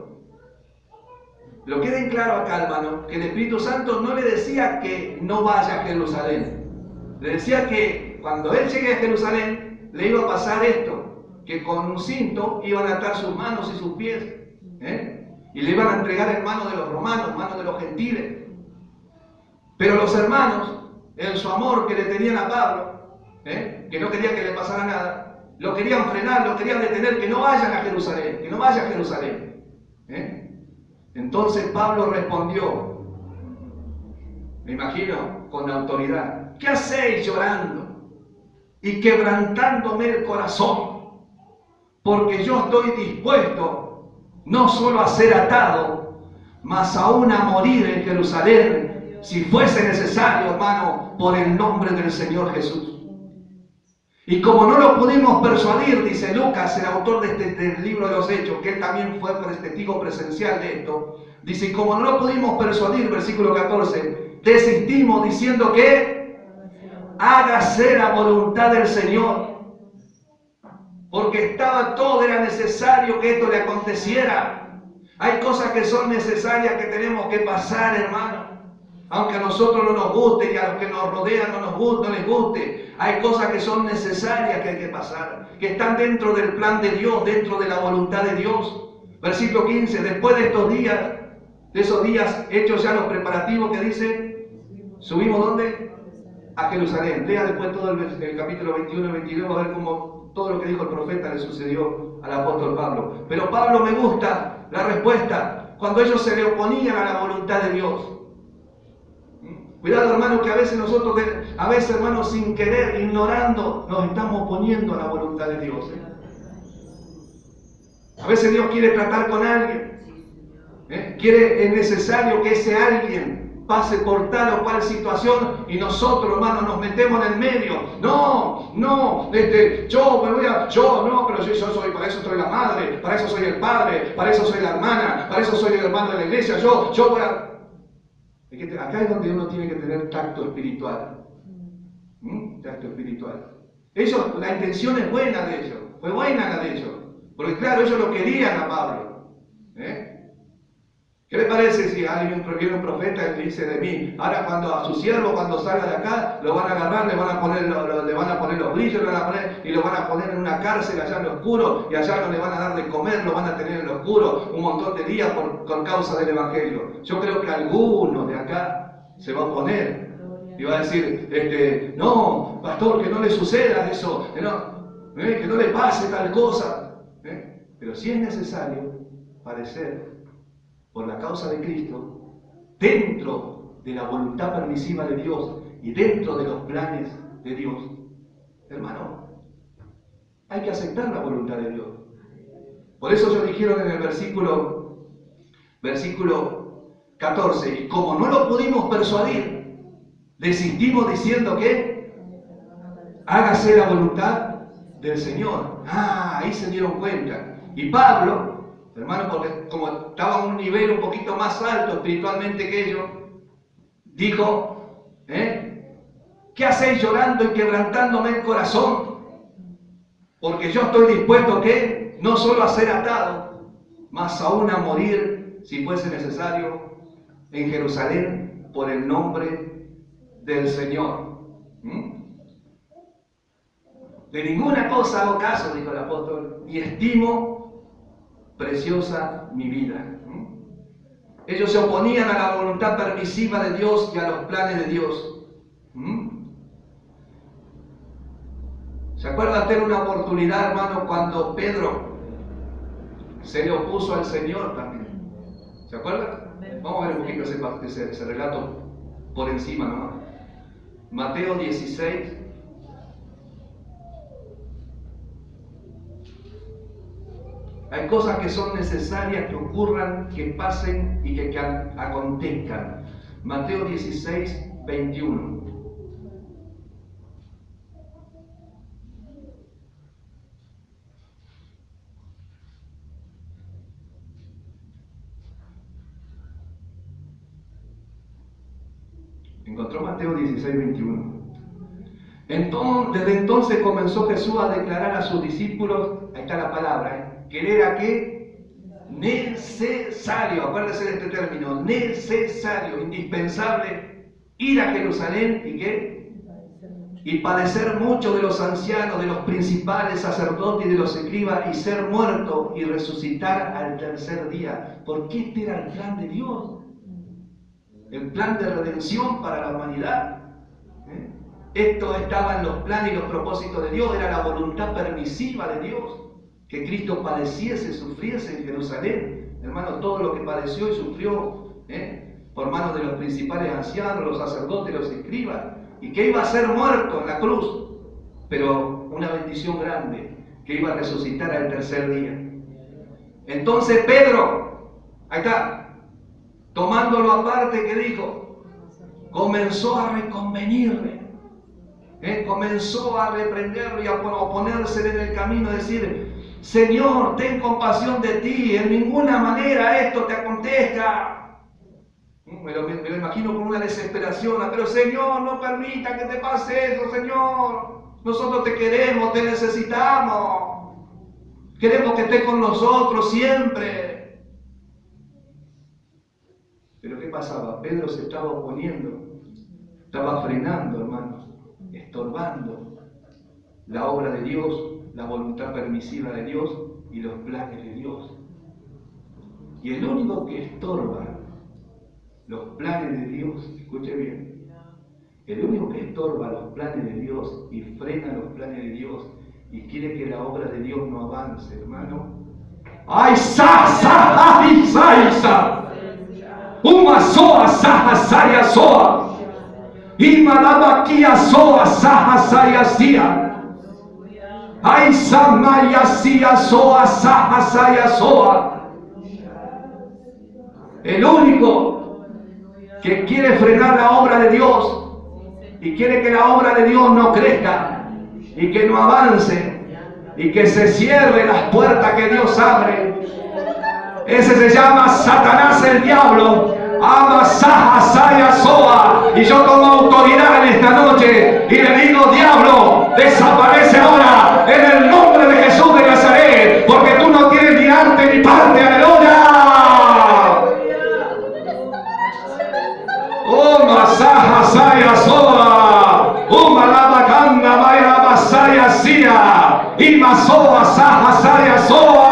Lo queden claro acá, hermano, que el Espíritu Santo no le decía que no vaya a Jerusalén. Le decía que cuando él llegue a Jerusalén, le iba a pasar esto, que con un cinto iban a atar sus manos y sus pies, y le iban a entregar en manos de los romanos, en manos de los gentiles. Pero los hermanos, en su amor que le tenían a Pablo, que no querían que le pasara nada, lo querían frenar, lo querían detener, que no vayan a Jerusalén, que no vaya a Jerusalén. Entonces Pablo respondió, me imagino con autoridad: ¿qué hacéis llorando y quebrantándome el corazón? Porque yo estoy dispuesto no solo a ser atado, mas aún a morir en Jerusalén, si fuese necesario, hermano, por el nombre del Señor Jesús. Y como no lo pudimos persuadir, dice Lucas, el autor del libro de los Hechos, que él también fue testigo presencial de esto, dice: como no lo pudimos persuadir, versículo 14, desistimos diciendo que hágase la voluntad del Señor. Porque era necesario que esto le aconteciera. Hay cosas que son necesarias que tenemos que pasar, hermano. Aunque a nosotros no nos guste y a los que nos rodean no les guste. Hay cosas que son necesarias que hay que pasar, que están dentro del plan de Dios, dentro de la voluntad de Dios. Versículo 15, después de esos días hechos ya los preparativos, que dice, subimos ¿dónde? A Jerusalén. Lea después todo el capítulo 21 y 22, a ver cómo todo lo que dijo el profeta le sucedió al apóstol Pablo. Pero Pablo, me gusta la respuesta, cuando ellos se le oponían a la voluntad de Dios. Cuidado, hermano, que a veces nosotros, hermano, sin querer, ignorando, nos estamos oponiendo a la voluntad de Dios. A veces Dios quiere tratar con alguien. Es necesario que ese alguien pase por tal o cual situación y nosotros, hermano, nos metemos en el medio. Pero yo soy, para eso soy la madre, para eso soy el padre, para eso soy la hermana, para eso soy el hermano de la iglesia, yo voy a... Acá es donde uno tiene que tener tacto espiritual. Tacto espiritual. La intención es buena de ellos. Fue buena la de ellos. Porque claro, ellos lo querían a Pablo. ¿Qué le parece si alguien viene un profeta y le dice de mí: ahora a su siervo, cuando salga de acá, lo van a agarrar, le van a poner los brillos, y lo van a poner en una cárcel allá en lo oscuro, y allá no le van a dar de comer, lo van a tener en lo oscuro un montón de días por causa del Evangelio? Yo creo que alguno de acá se va a oponer y va a decir, no, pastor, que no le suceda eso, que no le pase tal cosa. Pero si es necesario padecer por la causa de Cristo, dentro de la voluntad permisiva de Dios y dentro de los planes de Dios, hermano, hay que aceptar la voluntad de Dios. Por eso ellos dijeron en el versículo 14, y como no lo pudimos persuadir, desistimos diciendo que hágase la voluntad del Señor. Ahí se dieron cuenta. Y Pablo, hermano, porque como estaba a un nivel un poquito más alto espiritualmente que ellos, dijo, ¿qué hacéis llorando y quebrantándome el corazón? Porque yo estoy dispuesto, ¿qué? No solo a ser atado, mas aún a morir, si fuese necesario, en Jerusalén, por el nombre del Señor. De ninguna cosa hago caso, dijo el apóstol, y estimo preciosa mi vida. Ellos se oponían a la voluntad permisiva de Dios y a los planes de Dios. ¿Se acuerdan de una oportunidad, hermano, cuando Pedro se le opuso al Señor también? ¿Se acuerdan? Vamos a ver un poquito ese relato por encima nomás. Mateo 16. Hay cosas que son necesarias que ocurran, que pasen y que acontezcan. Mateo 16, 21. Encontró Mateo 16, 21. Desde entonces comenzó Jesús a declarar a sus discípulos, ahí está la palabra, que él era ¿qué? Necesario, acuérdese de este término, necesario, indispensable, ir a Jerusalén y ¿qué? Y padecer mucho de los ancianos, de los principales sacerdotes y de los escribas, y ser muerto y resucitar al tercer día. Porque este era el plan de Dios, el plan de redención para la humanidad. Esto estaba en los planes y los propósitos de Dios, era la voluntad permisiva de Dios, que Cristo padeciese, sufriese en Jerusalén. Hermano, todo lo que padeció y sufrió por manos de los principales ancianos, los sacerdotes, los escribas, y que iba a ser muerto en la cruz, pero una bendición grande, que iba a resucitar al tercer día. Entonces Pedro, ahí está, tomándolo aparte, ¿qué dijo? Comenzó a reconvenirle. Comenzó a reprenderlo y a oponerse en el camino, a decir: Señor, ten compasión de ti, en ninguna manera esto te acontezca. Me lo imagino con una desesperación, pero Señor, no permita que te pase eso, Señor. Nosotros te queremos, te necesitamos. Queremos que estés con nosotros siempre. Pero ¿qué pasaba? Pedro se estaba oponiendo, estaba frenando, hermanos, estorbando la obra de Dios, la voluntad permisiva de Dios y los planes de Dios. Y el único que estorba los planes de Dios, escuche bien, el único que estorba los planes de Dios y frena los planes de Dios y quiere que la obra de Dios no avance, hermano. ¡Ay, sa! Uma soa, saha, saya, soa. Imalabakia soa, saha, saya, sia. Ay, samaya, sia, soa, saha, saya, soa. El único que quiere frenar la obra de Dios y quiere que la obra de Dios no crezca y que no avance y que se cierre las puertas que Dios abre, ese se llama Satanás, el diablo. Ama, saha, saya, soa. Y yo tomo autoridad en esta noche y le digo: diablo, desaparece ahora en el nombre de Jesús de Nazaret, porque tú no tienes ni arte ni parte. Aleluya. Oh, masaja, saya, soa. Umalabakanda, vaya, masaya, sia. Y masoa, saha, saya, soa.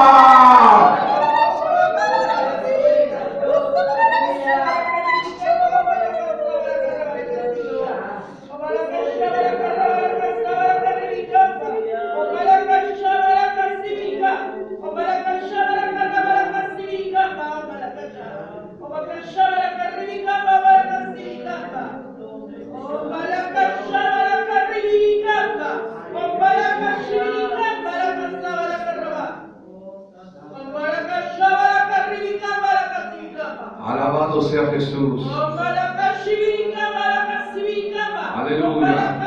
Alabado sea Jesús. Aleluya.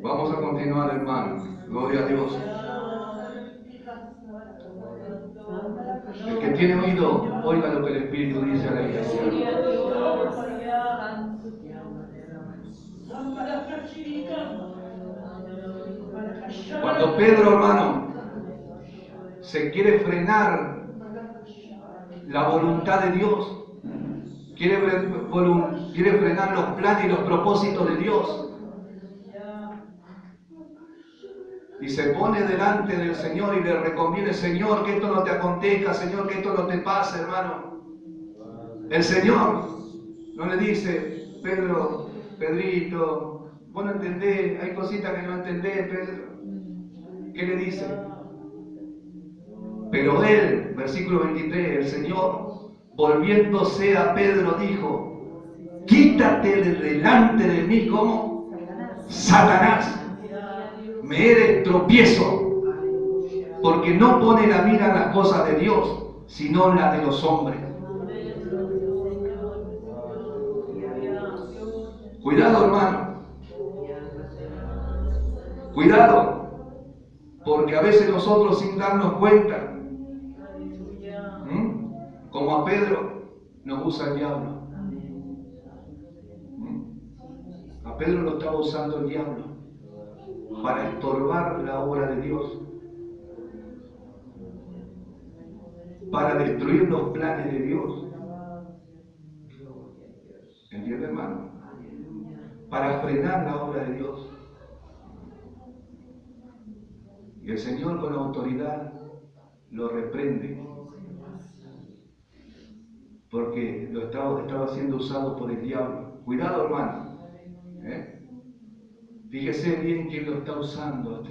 Vamos a continuar, hermanos. Gloria a Dios. El que tiene oído, oiga lo que el Espíritu dice a la iglesia. Cuando Pedro, hermano, se quiere frenar la voluntad de Dios, quiere frenar los planes y los propósitos de Dios, y se pone delante del Señor y le reconviene: Señor, que esto no te acontezca, Señor, que esto no te pase, hermano. El Señor no le dice: Pedro, Pedrito, vos no entendés, hay cositas que no entendés, Pedro. ¿Qué le dice? Pero él, versículo 23, el Señor, volviéndose a Pedro, dijo: quítate de delante de mí, ¿cómo? Satanás, me eres tropiezo, porque no pone la mira en las cosas de Dios, sino en las de los hombres. Cuidado, hermano. Cuidado, porque a veces nosotros, sin darnos cuenta, como a Pedro, nos usa el diablo. A Pedro lo estaba usando el diablo para estorbar la obra de Dios, para destruir los planes de Dios. ¿Entiende, hermano? Para frenar la obra de Dios. Y el Señor, con autoridad, lo reprende, porque lo estaba siendo usado por el diablo. Cuidado, hermano. Fíjese bien quién lo está usando.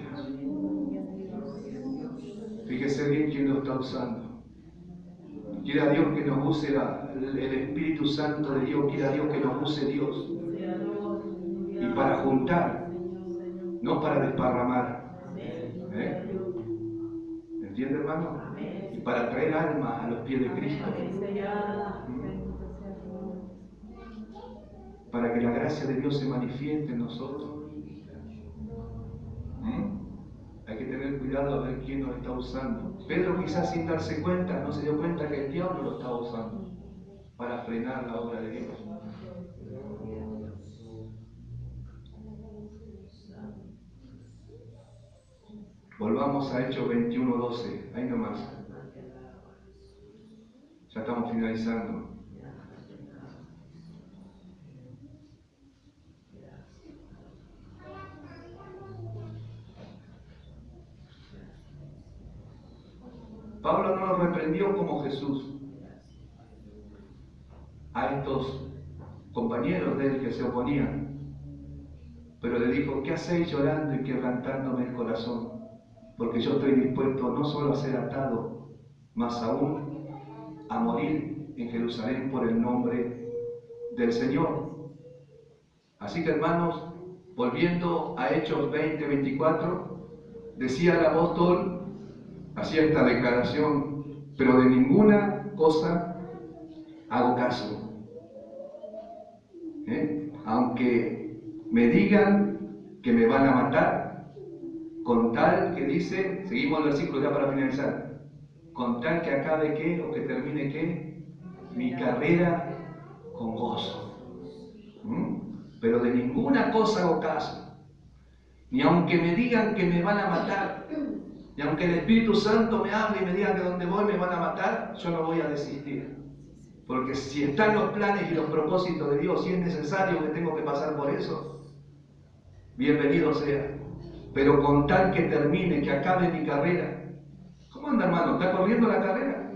Fíjese bien quién lo está usando. Quiera Dios que nos use el Espíritu Santo de Dios. Quiera Dios que nos use Dios. Y para juntar, no para desparramar. ¿Entiende, hermano? Y para traer almas a los pies de Cristo. Para que la gracia de Dios se manifieste en nosotros. Hay que tener cuidado a ver quién nos está usando. Pedro, quizás sin darse cuenta, no se dio cuenta que el diablo lo estaba usando para frenar la obra de Dios. Volvamos a Hechos 21:12, ahí nomás. Ya estamos finalizando. Pablo no los reprendió como Jesús a estos compañeros de él que se oponían, pero le dijo: ¿qué hacéis llorando y quebrantándome el corazón? Porque yo estoy dispuesto no solo a ser atado, más aún a morir en Jerusalén por el nombre del Señor. Así que, hermanos, volviendo a Hechos 20:24, decía el apóstol, hacía esta declaración: pero de ninguna cosa hago caso. Aunque me digan que me van a matar, con tal que dice, seguimos el versículo ya para finalizar, con tal que acabe ¿qué? O que termine ¿qué? Mi carrera con gozo. Pero de ninguna cosa hago caso, ni aunque me digan que me van a matar, y aunque el Espíritu Santo me hable y me diga que donde voy me van a matar, yo no voy a desistir. Porque si están los planes y los propósitos de Dios, si es necesario que tengo que pasar por eso, bienvenido sea. Pero con tal que termine, que acabe mi carrera. ¿Cómo anda, hermano? ¿Está corriendo la carrera?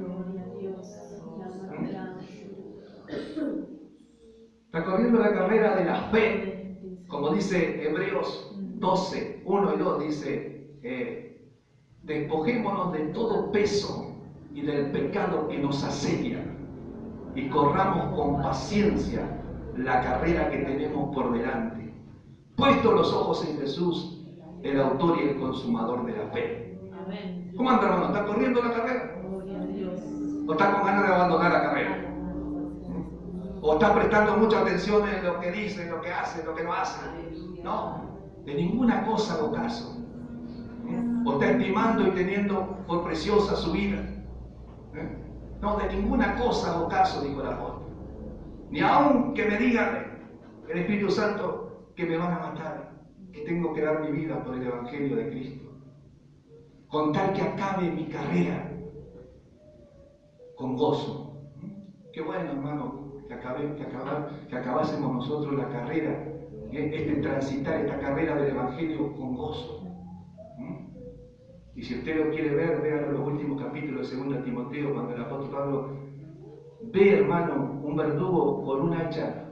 Está corriendo la carrera de la fe. Como dice Hebreos 12, 1 y 2, dice: despojémonos de todo peso y del pecado que nos asedia, y corramos con paciencia la carrera que tenemos por delante, puestos los ojos en Jesús, el autor y el consumador de la fe. ¿Cómo anda, hermano? ¿Está corriendo la carrera? ¿O está con ganas de abandonar la carrera? ¿O está prestando mucha atención en lo que dice, lo que hace, lo que no hace? No, de ninguna cosa hago caso. ¿O está estimando y teniendo por preciosa su vida? No, de ninguna cosa hago caso, dijo el apóstol. Ni aun que me digan el Espíritu Santo que me van a matar. que tengo que dar mi vida por el Evangelio de Cristo, con tal que acabe mi carrera con gozo. Qué bueno, hermano, que acabásemos nosotros la carrera, transitar esta carrera del Evangelio con gozo. Y si usted lo quiere ver, véalo en los últimos capítulos de 2 Timoteo, cuando el apóstol Pablo ve, hermano, un verdugo con un hacha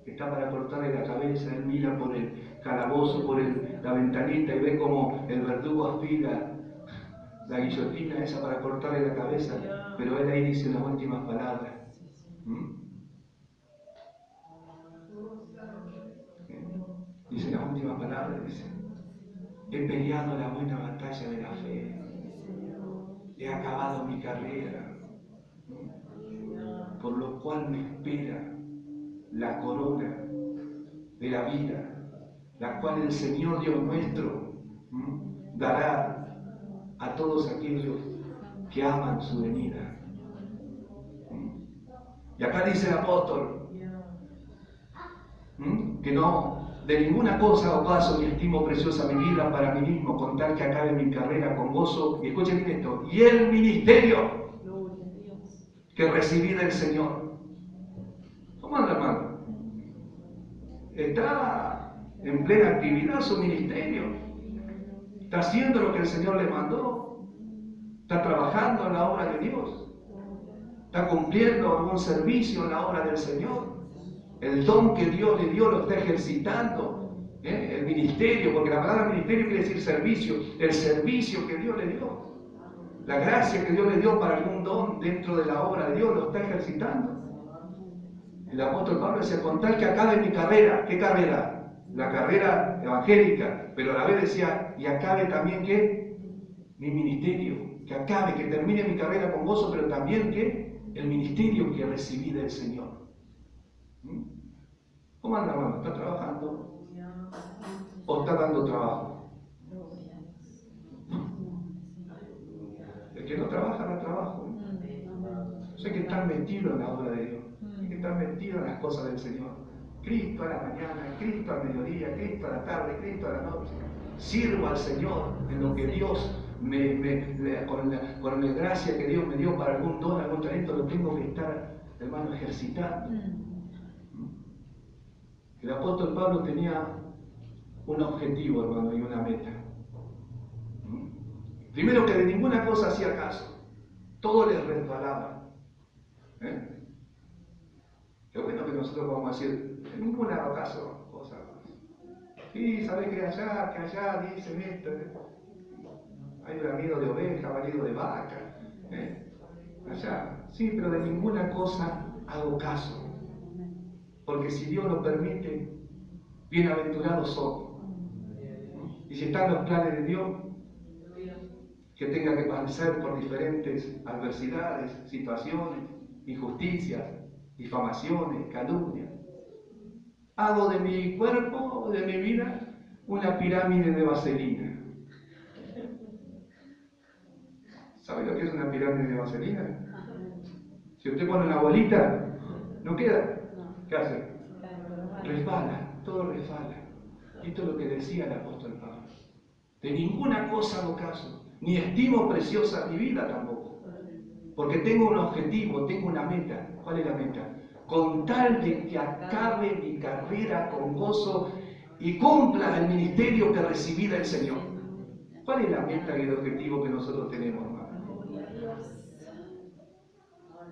que está para cortarle la cabeza. Él mira por el calabozo, por la ventanita, y ve como el verdugo afila la guillotina esa para cortarle la cabeza, pero él ahí dice las últimas palabras. Dice las últimas palabras, dice: he peleado la buena batalla de la fe, he acabado mi carrera, por lo cual me espera la corona de la vida, la cual el Señor Dios nuestro dará a todos aquellos que aman su venida. Y acá dice el apóstol que no, de ninguna cosa o caso ni estimo preciosa mi vida para mí mismo, con tal que acabe mi carrera con gozo. Y escuchen bien esto: y el ministerio que recibí del Señor. ¿Cómo anda, hermano? Está en plena actividad su ministerio. Está haciendo lo que el Señor le mandó. Está trabajando en la obra de Dios. Está cumpliendo algún servicio en la obra del Señor. El don que Dios le dio lo está ejercitando. El ministerio, porque la palabra ministerio quiere decir servicio. El servicio que Dios le dio. La gracia que Dios le dio para algún don dentro de la obra de Dios lo está ejercitando. El apóstol Pablo decía: con tal que acabe mi carrera. ¿Qué carrera? La carrera evangélica. Pero a la vez decía: y acabe también, ¿qué? Mi ministerio. Que acabe, que termine mi carrera con gozo, pero también, ¿qué? El ministerio que recibí del Señor. ¿Cómo anda, hermano? ¿Está trabajando? ¿O está dando trabajo? El que no trabaja, no trabaja. Hay que estar metido en la obra de Dios. Hay que estar metido en las cosas del Señor. Cristo a la mañana, Cristo al mediodía, Cristo a la tarde, Cristo a la noche. Sirvo al Señor en lo que Dios con la gracia que Dios me dio para algún don, algún talento, lo tengo que estar, hermano, ejercitando. El apóstol Pablo tenía un objetivo, hermano, y una meta. Primero, que de ninguna cosa hacía caso. Todo les resbalaba. Qué bueno que nosotros podamos decir: en ninguna caso, cosa. Sí, sabes que allá dicen esto. Hay bramido de oveja, balido de vaca. Allá, sí, pero de ninguna cosa hago caso. Porque si Dios lo permite, bienaventurados son. Y si están los planes de Dios, que tenga que pasar por diferentes adversidades, situaciones, injusticias, difamaciones, calumnias. Hago de mi cuerpo, de mi vida, una pirámide de vaselina. ¿Sabe lo que es una pirámide de vaselina? Si usted pone una bolita, no queda. ¿Qué hace? Resbala, todo resbala. Y esto es lo que decía el apóstol Pablo. De ninguna cosa hago caso, ni estimo preciosa mi vida tampoco. Porque tengo un objetivo, tengo una meta. ¿Cuál es la meta? Con tal de que acabe mi carrera con gozo y cumpla el ministerio que recibí del Señor. ¿Cuál es la meta y el objetivo que nosotros tenemos, hermano?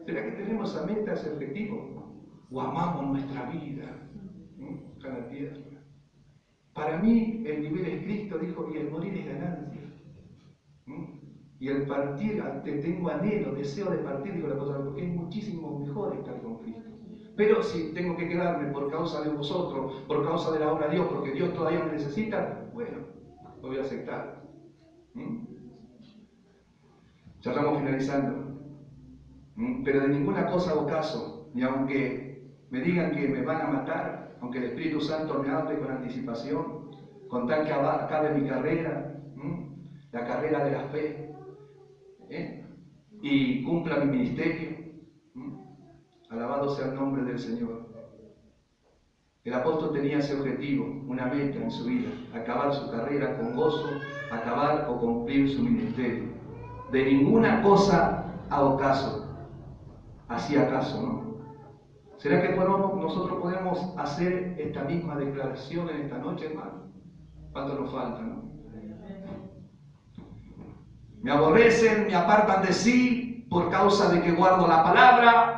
¿Será que tenemos esa meta, ese objetivo? ¿O amamos nuestra vida acá en la tierra? Para mí, el nivel es Cristo, dijo, y el morir es ganancia. Y el partir, tengo anhelo, deseo de partir, dijo la cosa, porque es muchísimo mejor estar con Cristo. Pero si tengo que quedarme por causa de vosotros, por causa de la obra de Dios, porque Dios todavía me necesita, bueno, lo voy a aceptar. Ya estamos finalizando. Pero de ninguna cosa hago caso, ni aunque me digan que me van a matar, aunque el Espíritu Santo me hable con anticipación, con tal que acabe mi carrera, la carrera de la fe, y cumpla mi ministerio. Alabado sea el nombre del Señor. El apóstol tenía ese objetivo, una meta en su vida, acabar su carrera con gozo, acabar o cumplir su ministerio. De ninguna cosa hago caso, hacía caso, ¿no? ¿Será que nosotros podemos hacer esta misma declaración en esta noche, hermano? ¿Cuánto nos falta, no? Me aborrecen, me apartan de sí por causa de que guardo la palabra,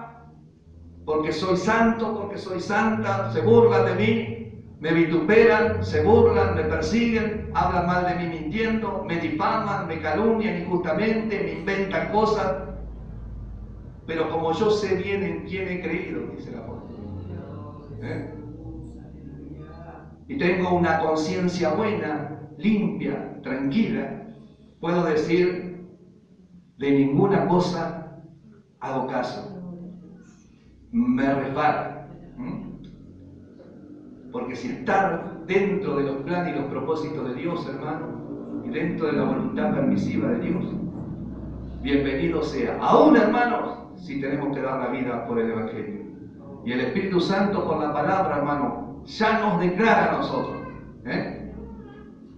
porque soy santo, porque soy santa, se burlan de mí, me vituperan, se burlan, me persiguen, hablan mal de mí mintiendo, me difaman, me calumnian injustamente, me inventan cosas. Pero como yo sé bien en quién he creído, dice el apóstol, y tengo una conciencia buena, limpia, tranquila, puedo decir, de ninguna cosa hago caso. Me repara. Porque si estar dentro de los planes y los propósitos de Dios, hermano, y dentro de la voluntad permisiva de Dios, bienvenido sea. Aún, hermanos, si tenemos que dar la vida por el Evangelio. Y el Espíritu Santo, por la palabra, hermano, ya nos declara a nosotros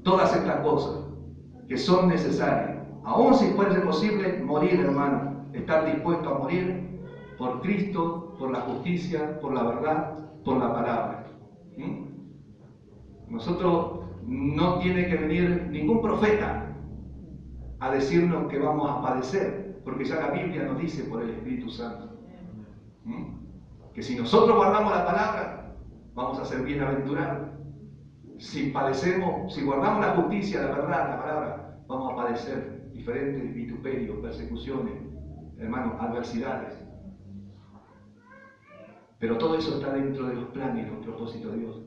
todas estas cosas que son necesarias. Aún si fuese posible, morir, hermano. Estar dispuesto a morir por Cristo, por la justicia, por la verdad, por la palabra. Nosotros no tiene que venir ningún profeta a decirnos que vamos a padecer, porque ya la Biblia nos dice por el Espíritu Santo que si nosotros guardamos la palabra, vamos a ser bienaventurados. Si padecemos, si guardamos la justicia, la verdad, la palabra, vamos a padecer diferentes vituperios, persecuciones, hermanos, adversidades. Pero todo eso está dentro de los planes y los propósitos de Dios.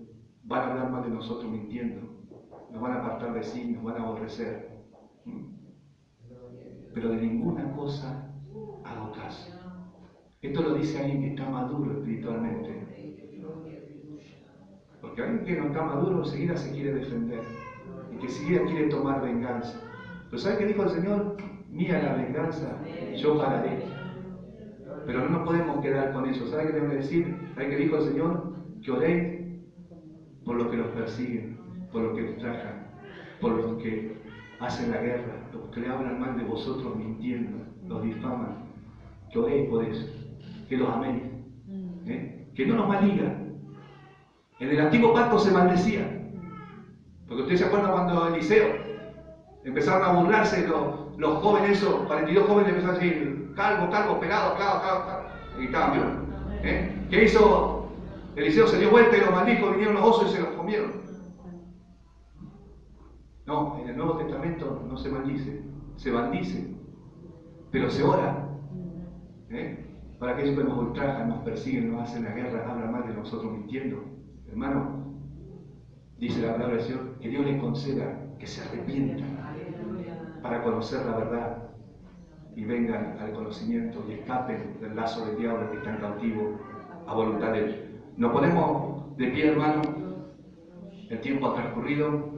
Van a hablar mal de nosotros mintiendo, nos van a apartar de sí, nos van a aborrecer. Pero de ninguna cosa hago caso. Esto lo dice alguien que está maduro espiritualmente. Porque alguien que no está maduro enseguida se quiere defender y que enseguida quiere tomar venganza. Pero ¿sabe qué dijo el Señor? Mía la venganza, yo pagaré. Pero no nos podemos quedar con eso. ¿Sabe qué tengo que decir? ¿Sabe qué dijo el Señor? Que oréis por los que los persiguen, por los que ultrajan, por los que hacen la guerra, los que le hablan mal de vosotros mintiendo, los difaman. Que oréis por eso, que los améis, que no nos maldigan. En el antiguo pacto se maldecía, porque ustedes se acuerdan cuando en Eliseo empezaron a burlarse los jóvenes, esos 42 jóvenes empezaron a decir calvo, pelado, clavo, y estaban violentos. ¿Qué hizo? Eliseo se dio vuelta y los maldijo, vinieron los osos y se los comieron. No, en el Nuevo Testamento no se maldice, se bendice, pero se ora. Para aquellos que nos ultrajan, nos persiguen, nos hacen la guerra, hablan mal de nosotros mintiendo. Hermano, dice la palabra del Señor, que Dios les conceda que se arrepientan para conocer la verdad y vengan al conocimiento y escapen del lazo del diablo que están cautivos a voluntad de Él. Nos ponemos de pie, hermano. El tiempo ha transcurrido.